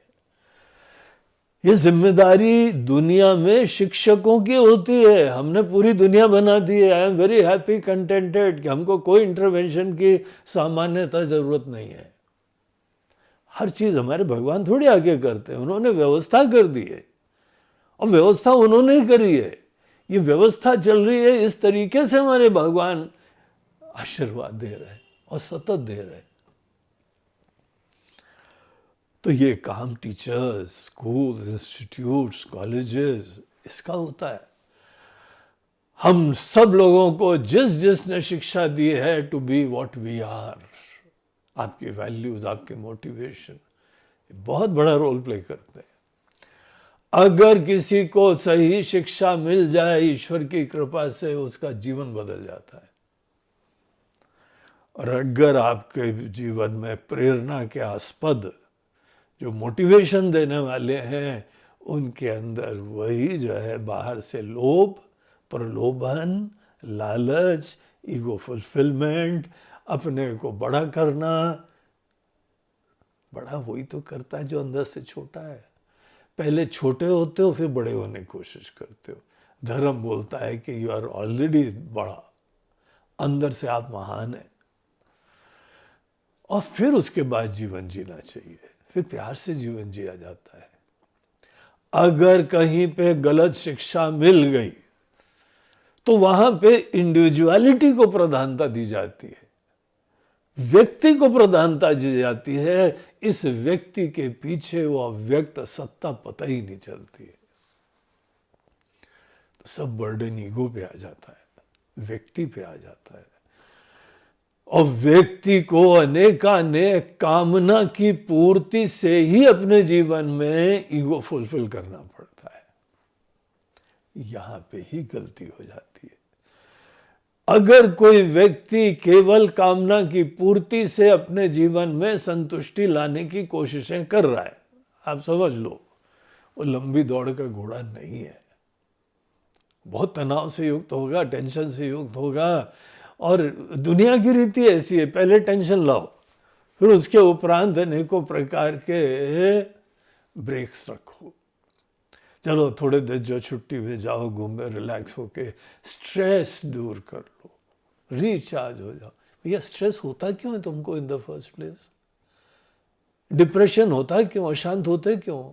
ये जिम्मेदारी दुनिया में शिक्षकों की होती है। हमने पूरी दुनिया बना दी है। I am very happy, contented कि हमको कोई इंटरवेंशन की सामान्यता जरूरत नहीं है। हर चीज हमारे भगवान थोड़ी आगे करते हैं, उन्होंने व्यवस्था कर दी है, और व्यवस्था उन्होंने ही करी है। ये व्यवस्था चल रही है, इस तरीके से हमारे भगवान आशीर्वाद दे रहे हैं और सतत दे रहे हैं। तो ये काम टीचर्स, स्कूल, इंस्टीट्यूट्स, कॉलेजेस, इसका होता है। हम सब लोगों को जिस जिसने शिक्षा दी है to be what we are, आपकी वैल्यूज, आपके मोटिवेशन बहुत बड़ा रोल प्ले करते हैं। अगर किसी को सही शिक्षा मिल जाए ईश्वर की कृपा से, उसका जीवन बदल जाता है। और अगर आपके जीवन में प्रेरणा के आस्पद जो मोटिवेशन देने वाले हैं, उनके अंदर वही जो है बाहर से लोभ, प्रलोभन, लालच, ईगो फुलफिलमेंट, अपने को बड़ा करना, बड़ा वही तो करता है जो अंदर से छोटा है। पहले छोटे होते हो, फिर बड़े होने की कोशिश करते हो। धर्म बोलता है कि यू आर ऑलरेडी बड़ा, अंदर से आप महान हैं। और फिर उसके बाद जीवन जीना चाहिए, फिर प्यार से जीवन जिया जाता है। अगर कहीं पे गलत शिक्षा मिल गई तो वहां पे इंडिविजुअलिटी को प्रधानता दी जाती है, व्यक्ति को प्रधानता दी जाती है। इस व्यक्ति के पीछे वो अव्यक्त सत्ता पता ही नहीं चलती है। तो सब बर्डन ईगो पे आ जाता है, व्यक्ति पे आ जाता है। और व्यक्ति को अनेकानेक कामना की पूर्ति से ही अपने जीवन में ईगो फुलफिल करना पड़ता है। यहां पे ही गलती हो जाती है। अगर कोई व्यक्ति केवल कामना की पूर्ति से अपने जीवन में संतुष्टि लाने की कोशिशें कर रहा है, आप समझ लो वो लंबी दौड़ का घोड़ा नहीं है। बहुत तनाव से युक्त होगा, टेंशन से युक्त होगा। और दुनिया की रीति ऐसी है, पहले टेंशन लाओ, फिर उसके उपरांत अनेकों प्रकार के ब्रेक्स रखो। चलो थोड़े देर जो छुट्टी में जाओ, घूमे, रिलैक्स होके स्ट्रेस दूर कर लो, रिचार्ज हो जाओ। भैया स्ट्रेस होता क्यों है तुमको in the first place? Depression होता क्यों? अशांत होते क्यों?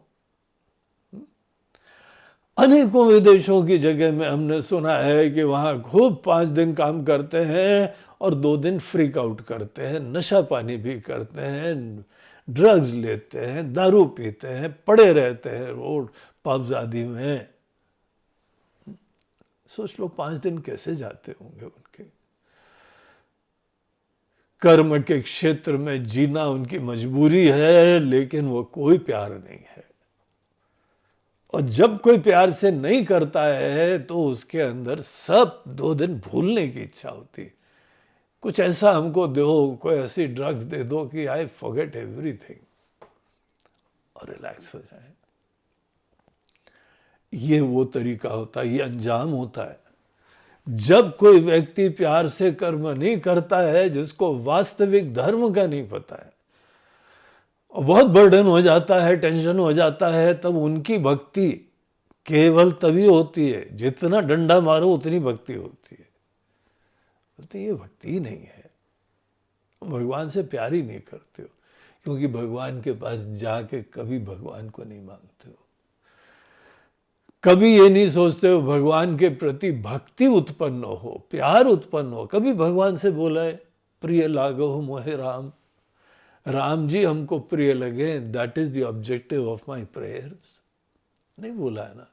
अनेकों विदेशों की जगह में हमने सुना है कि वहां खूब 5 दिन काम करते हैं और 2 दिन फ्रीक आउट करते हैं, नशा पानी भी करते हैं, ड्रग्स लेते हैं, दारू पीते हैं, पड़े रहते हैं रोड पब्स आदि में। सोच लो 5 दिन कैसे जाते होंगे उनके। कर्म के क्षेत्र में जीना उनकी मजबूरी है, लेकिन वो कोई प्यार नहीं है। और जब कोई प्यार से नहीं करता है तो उसके अंदर सब 2 दिन भूलने की इच्छा होती है। कुछ ऐसा हमको दो, कोई ऐसी ड्रग्स दे दो कि आई फॉरगेट एवरीथिंग और रिलैक्स हो जाए। ये वो तरीका होता है, ये अंजाम होता है। जब कोई व्यक्ति प्यार से कर्म नहीं करता है, जिसको वास्तविक धर्म का नहीं पता है, और बहुत बर्डन हो जाता है, टेंशन हो जाता है, तब उनकी भक्ति केवल तभी होती है, जितना डंडा मारो उतनी भक्ति होती है। बोलते ये भक्ति ही नहीं है, भगवान से प्यार ही नहीं करते हो, क्योंकि भगवान के पास जाके कभी भगवान को नहीं मांगते हो, कभी ये नहीं सोचते हो भगवान के प्रति भक्ति उत्पन्न हो, प्यार उत्पन्न हो। कभी भगवान से बोला है प्रिय लागो मोहे राम, राम जी हमको प्रिय लगे, that is the objective of my prayers? नहीं बोला है ना।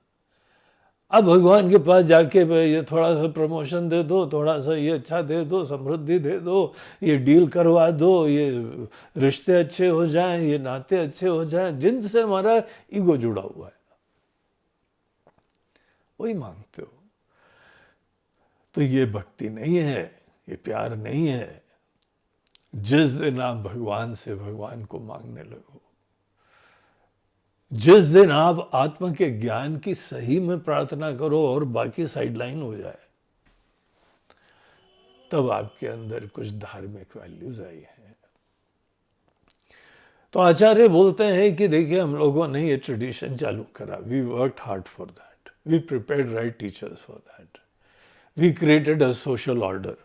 अब भगवान के पास जाके ये थोड़ा सा प्रमोशन दे दो, थोड़ा सा ये अच्छा दे दो, समृद्धि दे दो, ये डील करवा दो, ये रिश्ते अच्छे हो जाएं, ये नाते अच्छे हो जाएं, जिनसे हमारा ईगो जुड़ा हुआ है, वही मांगते हो। तो ये भक्ति नहीं है, ये प्यार नहीं है। जिस दिन आप भगवान से भगवान को मांगने लगो, जिस दिन आप आत्मा के ज्ञान की सही में प्रार्थना करो और बाकी साइडलाइन हो जाए, तब आपके अंदर कुछ धार्मिक वैल्यूज आई हैं। तो आचार्य बोलते हैं कि देखिए हम लोगों ने ये ट्रेडिशन चालू करा, we worked hard for that, we prepared right teachers for that, we created a social order.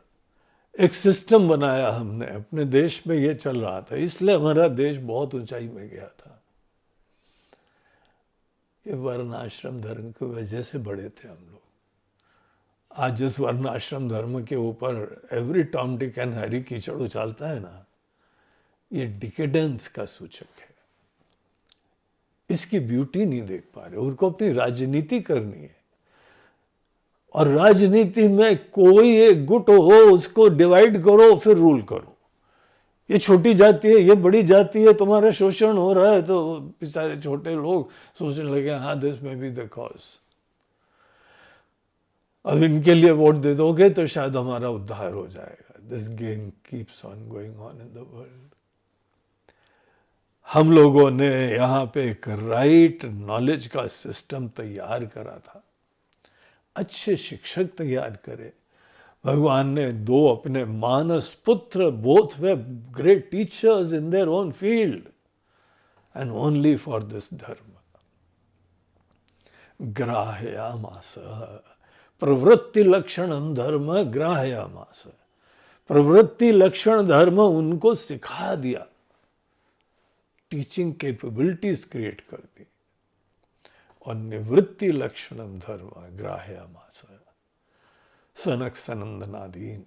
एक सिस्टम बनाया हमने, अपने देश में ये चल रहा था, इसलिए हमारा देश बहुत ऊंचाई में गया था। ये वर्ण आश्रम धर्म की वजह से बढ़े थे हम लोग। आज जिस वर्ण आश्रम धर्म के ऊपर every Tom Dick and Harry कीचड़ उछालता है ना, ये डिकेडेंस का सूचक है। इसकी ब्यूटी नहीं देख पा रहे, उनको अपनी राजनीति करनी है, और राजनीति में कोई एक गुट हो, उसको डिवाइड करो फिर रूल करो। ये छोटी जाति है, ये बड़ी जाति है, तुम्हारा शोषण हो रहा है, तो बेचारे छोटे लोग सोचने लगे हाँ दिस में बी द कॉज, अब इनके लिए वोट दे दोगे तो शायद हमारा उद्धार हो जाएगा। This game keeps on going on in the world. हम लोगों ने यहाँ पे एक राइट नॉलेज का सिस्टम तैयार करा था, अच्छे शिक्षक तैयार करे। भगवान ने दो अपने मानस पुत्र, both way great teachers in their own field and only for this धर्म। ग्राह्यामास प्रवृत्ति लक्षणम धर्म ग्राह्यामास। प्रवृत्ति लक्षण धर्म उनको सिखा दिया, टीचिंग कैपेबिलिटीज क्रिएट कर दी। और निवृत्ति लक्षणम धर्म ग्राह्यामास। सनक सनंदनादीन,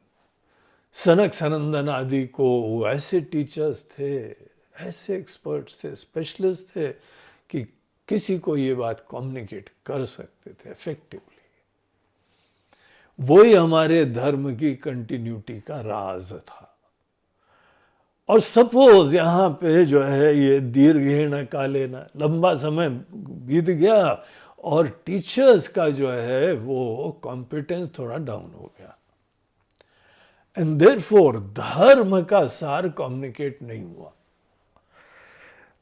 सनक सनंदन आदि को वो ऐसे टीचर्स थे, ऐसे एक्सपर्ट्स थे, स्पेशलिस्ट थे कि किसी को ये बात कम्युनिकेट कर सकते थे इफेक्टिवली। वही हमारे धर्म की कंटिन्यूटी का राज था। और सपोज यहाँ पे जो है ये दीर्घेण कालेन, लंबा समय बीत गया और टीचर्स का जो है वो कॉम्पिटेंस थोड़ा डाउन हो गया, एंड देयरफॉर धर्म का सार कम्युनिकेट नहीं हुआ।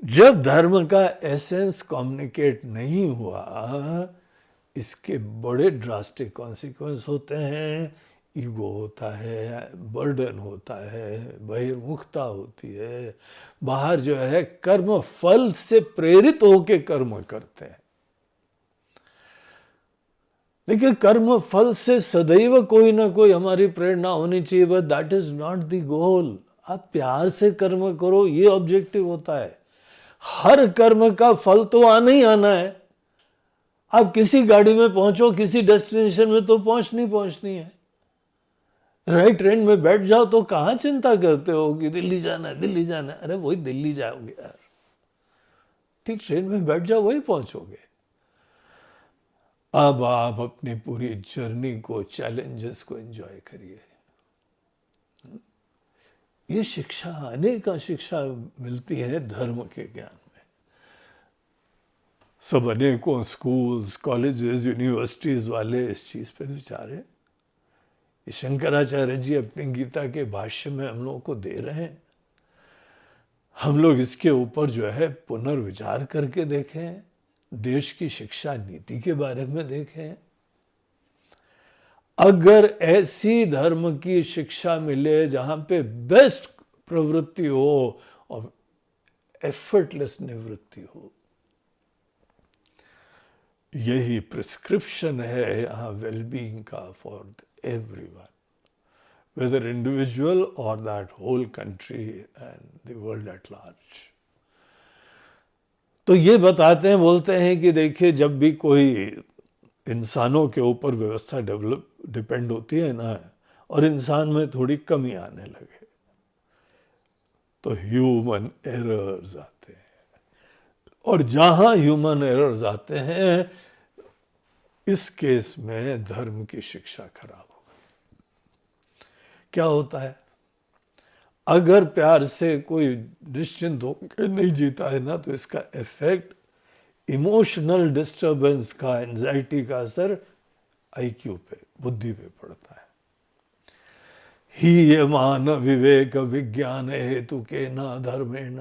जब धर्म का एसेंस कम्युनिकेट नहीं हुआ, इसके बड़े ड्रास्टिक कॉन्सिक्वेंस होते हैं। ईगो होता है, बर्डन होता है, बहिर्मुखता होती है, बाहर जो है कर्म फल से प्रेरित होके कर्म करते हैं। देखिए, कर्म फल से सदैव कोई ना कोई हमारी प्रेरणा होनी चाहिए, but that is not the goal. आप प्यार से कर्म करो, ये ऑब्जेक्टिव होता है। हर कर्म का फल तो आना ही आना है। आप किसी गाड़ी में पहुंचो, किसी डेस्टिनेशन में तो पहुंचनी है। राइट ट्रेन में बैठ जाओ तो कहां चिंता करते हो कि दिल्ली जाना है, दिल्ली जाना है। अरे वही दिल्ली जाओगे यार, ठीक ट्रेन में बैठ जाओ, वही पहुंचोगे। अब आप अपनी पूरी जर्नी को, चैलेंजेस को एंजॉय करिए। ये शिक्षा, अनेक शिक्षा मिलती है धर्म के ज्ञान में। सब अनेकों स्कूल्स, कॉलेजेस, यूनिवर्सिटीज वाले इस चीज पे विचारे। शंकराचार्य जी अपनी गीता के भाष्य में हम लोगों को दे रहे हैं। हम लोग इसके ऊपर जो है पुनर्विचार करके देखें, देश की शिक्षा नीति के बारे में देखें। अगर ऐसी धर्म की शिक्षा मिले जहां पे बेस्ट प्रवृत्ति हो और एफर्टलेस निवृत्ति हो, यही प्रिस्क्रिप्शन है यहाँ वेलबींग का for everyone, whether individual or that whole country and the world at large. तो ये बताते हैं, बोलते हैं कि देखिए, जब भी कोई इंसानों के ऊपर व्यवस्था डिपेंड होती है ना, और इंसान में थोड़ी कमी आने लगे, तो ह्यूमन एरर्स आते हैं। और जहां ह्यूमन एरर्स आते हैं, इस केस में धर्म की शिक्षा खराब हो गई। क्या होता है, अगर प्यार से कोई निश्चिंत होकर नहीं जीता है ना, तो इसका इफेक्ट इमोशनल डिस्टर्बेंस का, एंजाइटी का असर आईक्यू पे, बुद्धि पे पड़ता है। ही ये मान विवेक विज्ञान हेतु के ना धर्मेण,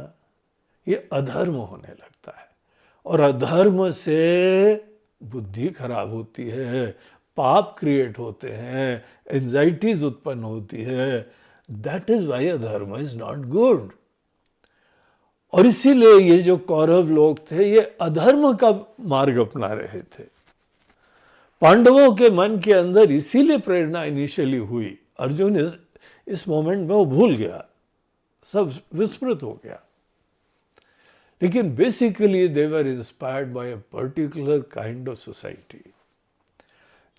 ये अधर्म होने लगता है। और अधर्म से बुद्धि खराब होती है, पाप क्रिएट होते हैं, एंजाइटीज उत्पन्न होती है। दैट इज वाई अधर्म इज नॉट गुड। और इसीलिए ये जो कौरव लोग थे, ये अधर्म का मार्ग अपना रहे थे। पांडवों के मन के अंदर इसीलिए प्रेरणा इनिशियली हुई। अर्जुन इस मोमेंट में वो भूल गया, सब विस्मृत हो गया। लेकिन basically they were inspired by a particular kind of society,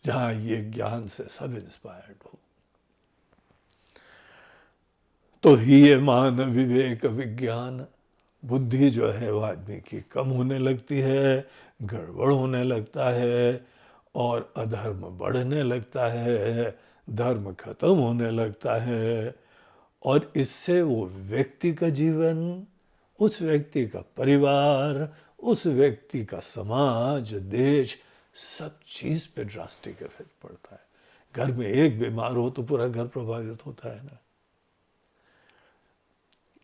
जहां ये ज्ञान से सब इंस्पायर्ड हो। तो ही ये मान विवेक विज्ञान, बुद्धि जो है वो आदमी की कम होने लगती है, गड़बड़ होने लगता है, और अधर्म बढ़ने लगता है, धर्म खत्म होने लगता है। और इससे वो व्यक्ति का जीवन, उस व्यक्ति का परिवार, उस व्यक्ति का समाज, देश, सब चीज पे ड्रास्टिक इफेक्ट पड़ता है। घर में एक बीमार हो तो पूरा घर प्रभावित होता है ना।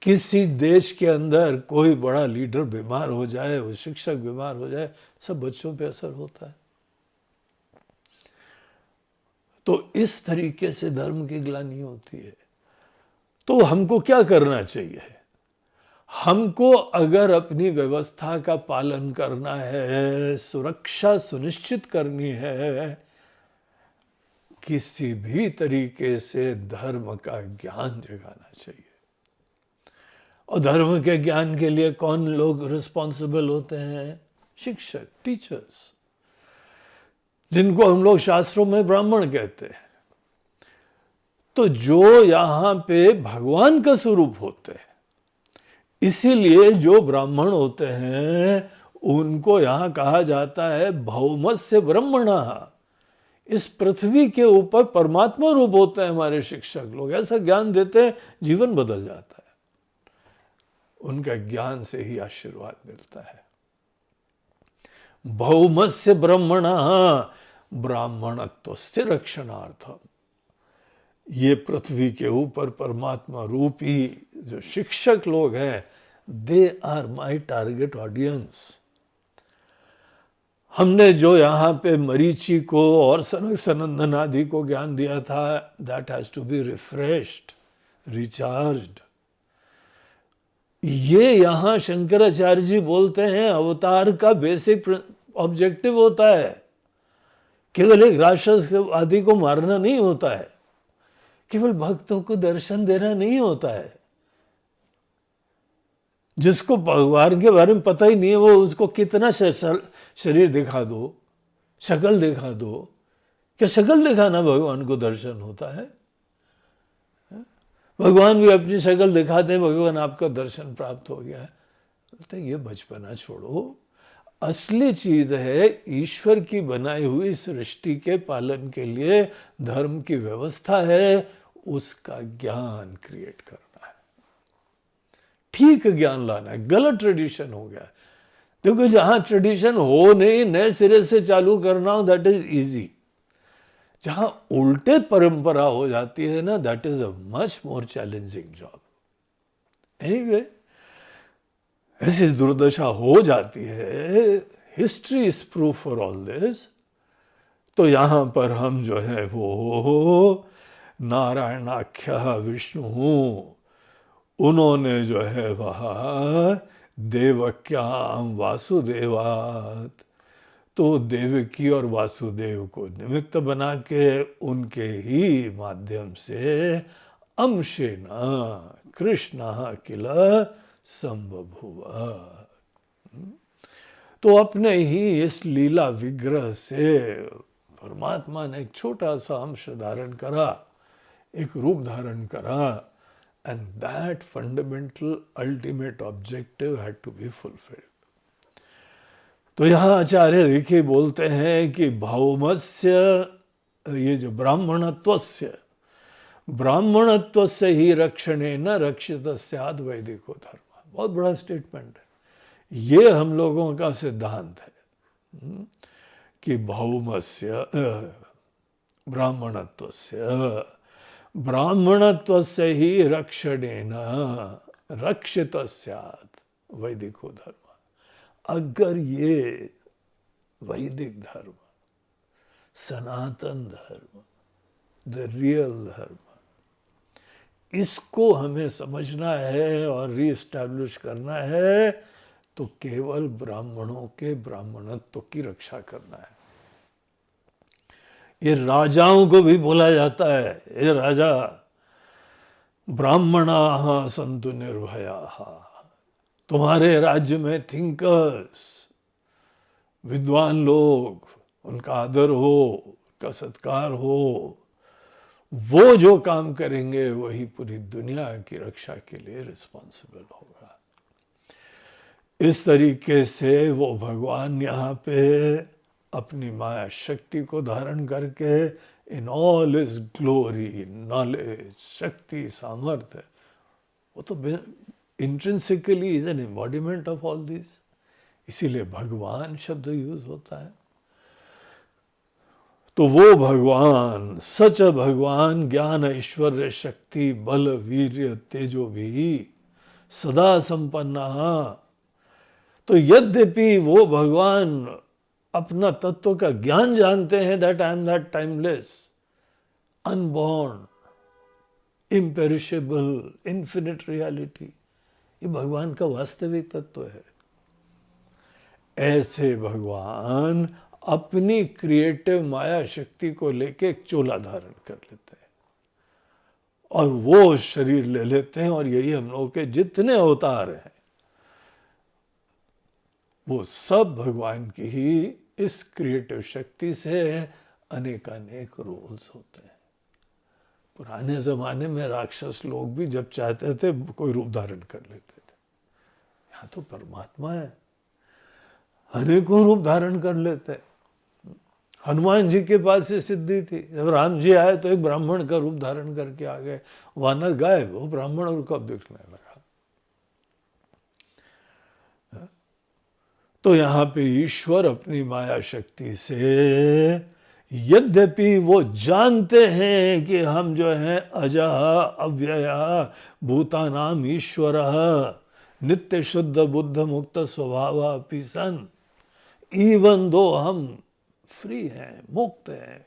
किसी देश के अंदर कोई बड़ा लीडर बीमार हो जाए, वो शिक्षक बीमार हो जाए, सब बच्चों पे असर होता है। तो इस तरीके से धर्म की ग्लानि होती है। तो हमको क्या करना चाहिए? हमको अगर अपनी व्यवस्था का पालन करना है, सुरक्षा सुनिश्चित करनी है, किसी भी तरीके से धर्म का ज्ञान जगाना चाहिए। और धर्म के ज्ञान के लिए कौन लोग रिस्पॉन्सिबल होते हैं? शिक्षक, टीचर्स, जिनको हम लोग शास्त्रों में ब्राह्मण कहते हैं। तो जो यहां पे भगवान का स्वरूप होते हैं, इसीलिए जो ब्राह्मण होते हैं उनको यहां कहा जाता है भौमस्य ब्रह्मणा। इस पृथ्वी के ऊपर परमात्मा रूप होते हैं हमारे शिक्षक लोग। ऐसा ज्ञान देते हैं, जीवन बदल जाता है। उनका ज्ञान से ही आशीर्वाद मिलता है। भौमस्य ब्रह्मणा ब्राह्मणत्वस्य रक्षणार्थम। ये पृथ्वी के ऊपर परमात्मा रूपी जो शिक्षक लोग हैं, they are my target audience. हमने जो यहां पे मरीचि को और सनक सनंदन आदि को ज्ञान दिया था, that has to be refreshed, recharged. ये यहां शंकराचार्य जी बोलते हैं अवतार का बेसिक ऑब्जेक्टिव होता है, केवल एक राक्षस आदि को मारना नहीं होता है, केवल भक्तों को दर्शन देना नहीं होता है। जिसको भगवान के बारे में पता ही नहीं है, वो उसको कितना शरीर दिखा दो, शक्ल दिखा दो, क्या शक्ल दिखाना भगवान को दर्शन होता है? भगवान भी अपनी शक्ल दिखाते हैं, भगवान आपका दर्शन प्राप्त हो गया है। बोलते ये बचपना छोड़ो, असली चीज है ईश्वर की बनाई हुई सृष्टि के पालन के लिए धर्म की व्यवस्था है, उसका ज्ञान क्रिएट करना है, ठीक ज्ञान लाना है। गलत ट्रेडिशन हो गया, देखो जहां ट्रेडिशन हो नहीं, नए सिरे से चालू करना हो, दैट इज इजी। जहां उल्टे परंपरा हो जाती है ना, that is a much more challenging job. Anyway, ऐसी दुर्दशा हो जाती है। History is proof for all this. तो यहां पर हम जो है वो नारायणाख्य विष्णु, उन्होंने जो है वह देवक्याम वासुदेवात, तो देवकी और वासुदेव को निमित्त बना के उनके ही माध्यम से अंशेना कृष्ण किल संबभूव। तो अपने ही इस लीला विग्रह से परमात्मा ने एक छोटा सा अंश धारण करा, एक रूप धारण करा, and that fundamental ultimate objective had to be fulfilled. तो यहां आचार्य देखिए बोलते हैं कि भौमस्य, ये जो ब्राह्मणत्वस्य ही रक्षणे न रक्षित स्याद् वैदिको धर्म। बहुत बड़ा स्टेटमेंट है। ये हम लोगों का सिद्धांत है कि भौमस्य ब्राह्मणत्वस्य ही रक्षणेन रक्षित स्यात् वैदिको धर्म। अगर ये वैदिक धर्म, सनातन धर्म, द रियल धर्म, इसको हमें समझना है और रीएस्टैब्लिश करना है, तो केवल ब्राह्मणों के ब्राह्मणत्व की रक्षा करना है। ये राजाओं को भी बोला जाता है, ये राजा ब्राह्मणाः सन्तु निर्भयाः। तुम्हारे राज्य में थिंकर्स, विद्वान लोग, उनका आदर हो, उनका सत्कार हो, वो जो काम करेंगे वही पूरी दुनिया की रक्षा के लिए रिस्पॉन्सिबल होगा। इस तरीके से वो भगवान यहाँ पे अपनी माया शक्ति को धारण करके in all is glory, knowledge, शक्ति, सामर्थ्य, वो तो intrinsically is an embodiment of all this. इसीलिए भगवान शब्द यूज होता है। तो वो भगवान, सच भगवान, ज्ञान ऐश्वर्य शक्ति बल वीर्य तेजो भी सदा संपन्ना। तो यद्यपि वो भगवान अपना तत्व का ज्ञान जानते हैं, that I am that timeless, unborn, imperishable, infinite reality, ये भगवान का वास्तविक तत्व है। ऐसे भगवान अपनी क्रिएटिव माया शक्ति को लेके एक चोला धारण कर लेते हैं और वो शरीर ले लेते हैं, और यही हम लोगों के जितने अवतार हैं वो सब भगवान की ही इस क्रिएटिव शक्ति से अनेकानेक रोल्स होते हैं। पुराने जमाने में राक्षस लोग भी जब चाहते थे कोई रूप धारण कर लेते थे। यहाँ तो परमात्मा है, अनेकों रूप धारण कर लेते। हनुमान जी के पास ये सिद्धि थी, जब राम जी आए तो एक ब्राह्मण का रूप धारण करके आ गए, वानर गायब, वो ब्राह्मण और कब दिखने लगा। तो यहाँ पे ईश्वर अपनी माया शक्ति से, यद्यपि वो जानते हैं कि हम जो हैं अजः अव्यया भूतानाम ईश्वर नित्य शुद्ध बुद्ध मुक्त स्वभाव अपि सन, इवन दो हम फ्री हैं, मुक्त हैं,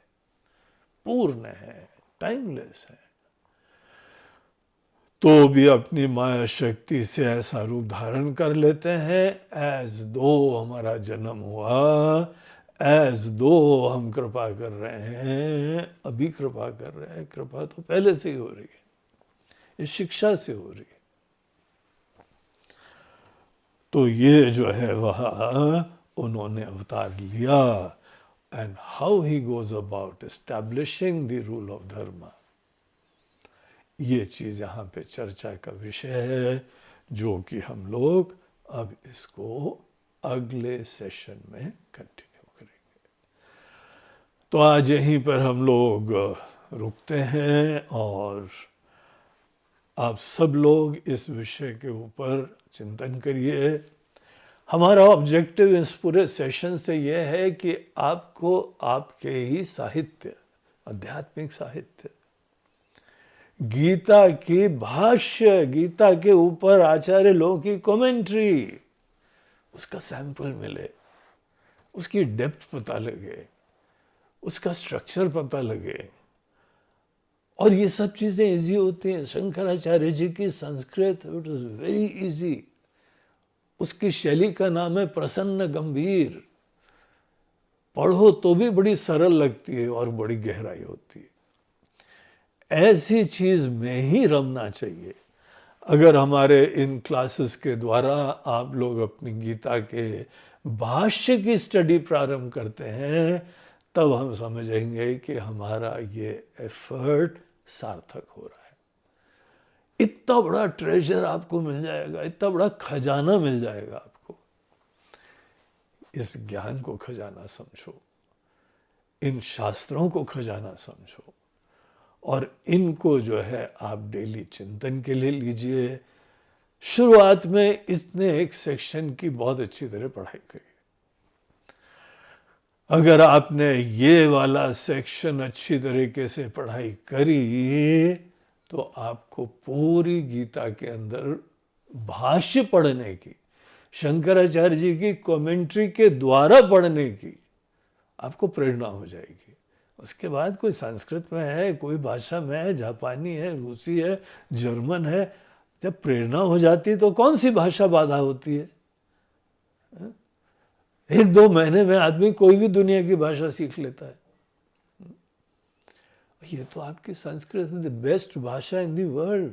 पूर्ण हैं, टाइमलेस हैं, तो भी अपनी माया शक्ति से ऐसा रूप धारण कर लेते हैं एज दो हमारा जन्म हुआ, एज दो हम कृपा कर रहे हैं, अभी कृपा कर रहे हैं। कृपा तो पहले से ही हो रही है, इस शिक्षा से हो रही है। तो ये जो है वह उन्होंने अवतार लिया, and how he goes about establishing the rule of धर्म, ये चीज यहाँ पे चर्चा का विषय है, जो कि हम लोग अब इसको अगले सेशन में कंटिन्यू करेंगे। तो आज यहीं पर हम लोग रुकते हैं, और आप सब लोग इस विषय के ऊपर चिंतन करिए। हमारा ऑब्जेक्टिव इस पूरे सेशन से यह है कि आपको आपके ही साहित्य, आध्यात्मिक साहित्य, गीता की भाष्य, गीता के ऊपर आचार्य लोगों की कमेंट्री, उसका सैंपल मिले, उसकी डेप्थ पता लगे, उसका स्ट्रक्चर पता लगे। और ये सब चीजें इजी होती हैं। शंकराचार्य जी की Sanskrit, it was very easy. उसकी शैली का नाम है प्रसन्न गंभीर। पढ़ो तो भी बड़ी सरल लगती है और बड़ी गहराई होती है। ऐसी चीज में ही रमना चाहिए। अगर हमारे इन क्लासेस के द्वारा आप लोग अपनी गीता के भाष्य की स्टडी प्रारंभ करते हैं, तब हम समझेंगे कि हमारा ये एफर्ट सार्थक हो रहा है। इतना बड़ा ट्रेजर आपको मिल जाएगा, इतना बड़ा खजाना मिल जाएगा आपको। इस ज्ञान को खजाना समझो, इन शास्त्रों को खजाना समझो, और इनको जो है आप डेली चिंतन के लिए लीजिए। शुरुआत में इसने एक सेक्शन की बहुत अच्छी तरह पढ़ाई करी। अगर आपने ये वाला सेक्शन अच्छी तरीके से पढ़ाई करी, तो आपको पूरी गीता के अंदर भाष्य पढ़ने की, शंकराचार्य जी की कमेंट्री के द्वारा पढ़ने की आपको प्रेरणा हो जाएगी। उसके बाद कोई संस्कृत में है, कोई भाषा में है, जापानी है, रूसी है, जर्मन है, जब प्रेरणा हो जाती है तो कौन सी भाषा बाधा होती है? एक दो महीने में आदमी कोई भी दुनिया की भाषा सीख लेता है। ये तो आपकी संस्कृत द बेस्ट भाषा इन द वर्ल्ड।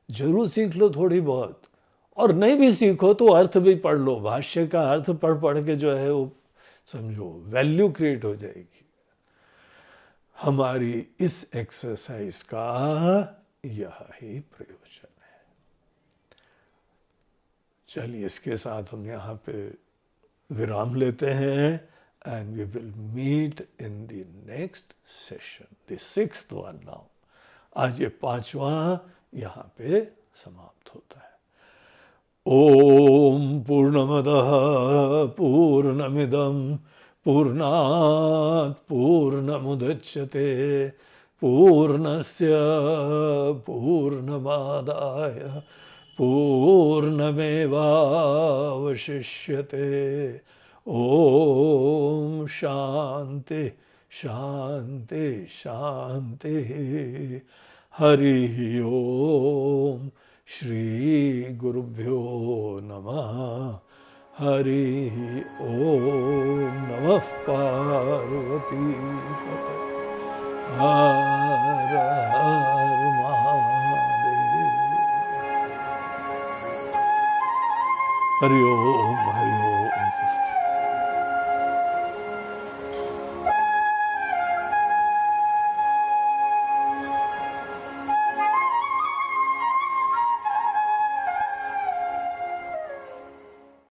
जरूर सीख लो थोड़ी बहुत, और नहीं भी सीखो तो अर्थ भी पढ़ लो। भाष्य का अर्थ पढ़ पढ़ के जो है वो समझो वैल्यू क्रिएट हो जाएगी। हमारी इस एक्सरसाइज का यह ही प्रयोजन है। चलिए इसके साथ हम यहाँ पे विराम लेते हैं। and we will meet in the next session, the sixth one now. आज ये पांचवा यहाँ पे समाप्त होता है. ओम पूर्णमदः पूर्णमिदं पूर्णात् पूर्णमुदच्यते पूर्णस्य पूर्णमादाय पूर्णमेवावशिष्यते. ओम शांति शांति शांति. हरि ओम. श्री गुरुभ्यो नमः. हरि ओम. नमः पार्वती पतये. हर हर महादेव. हरि ओम. हरि ओम.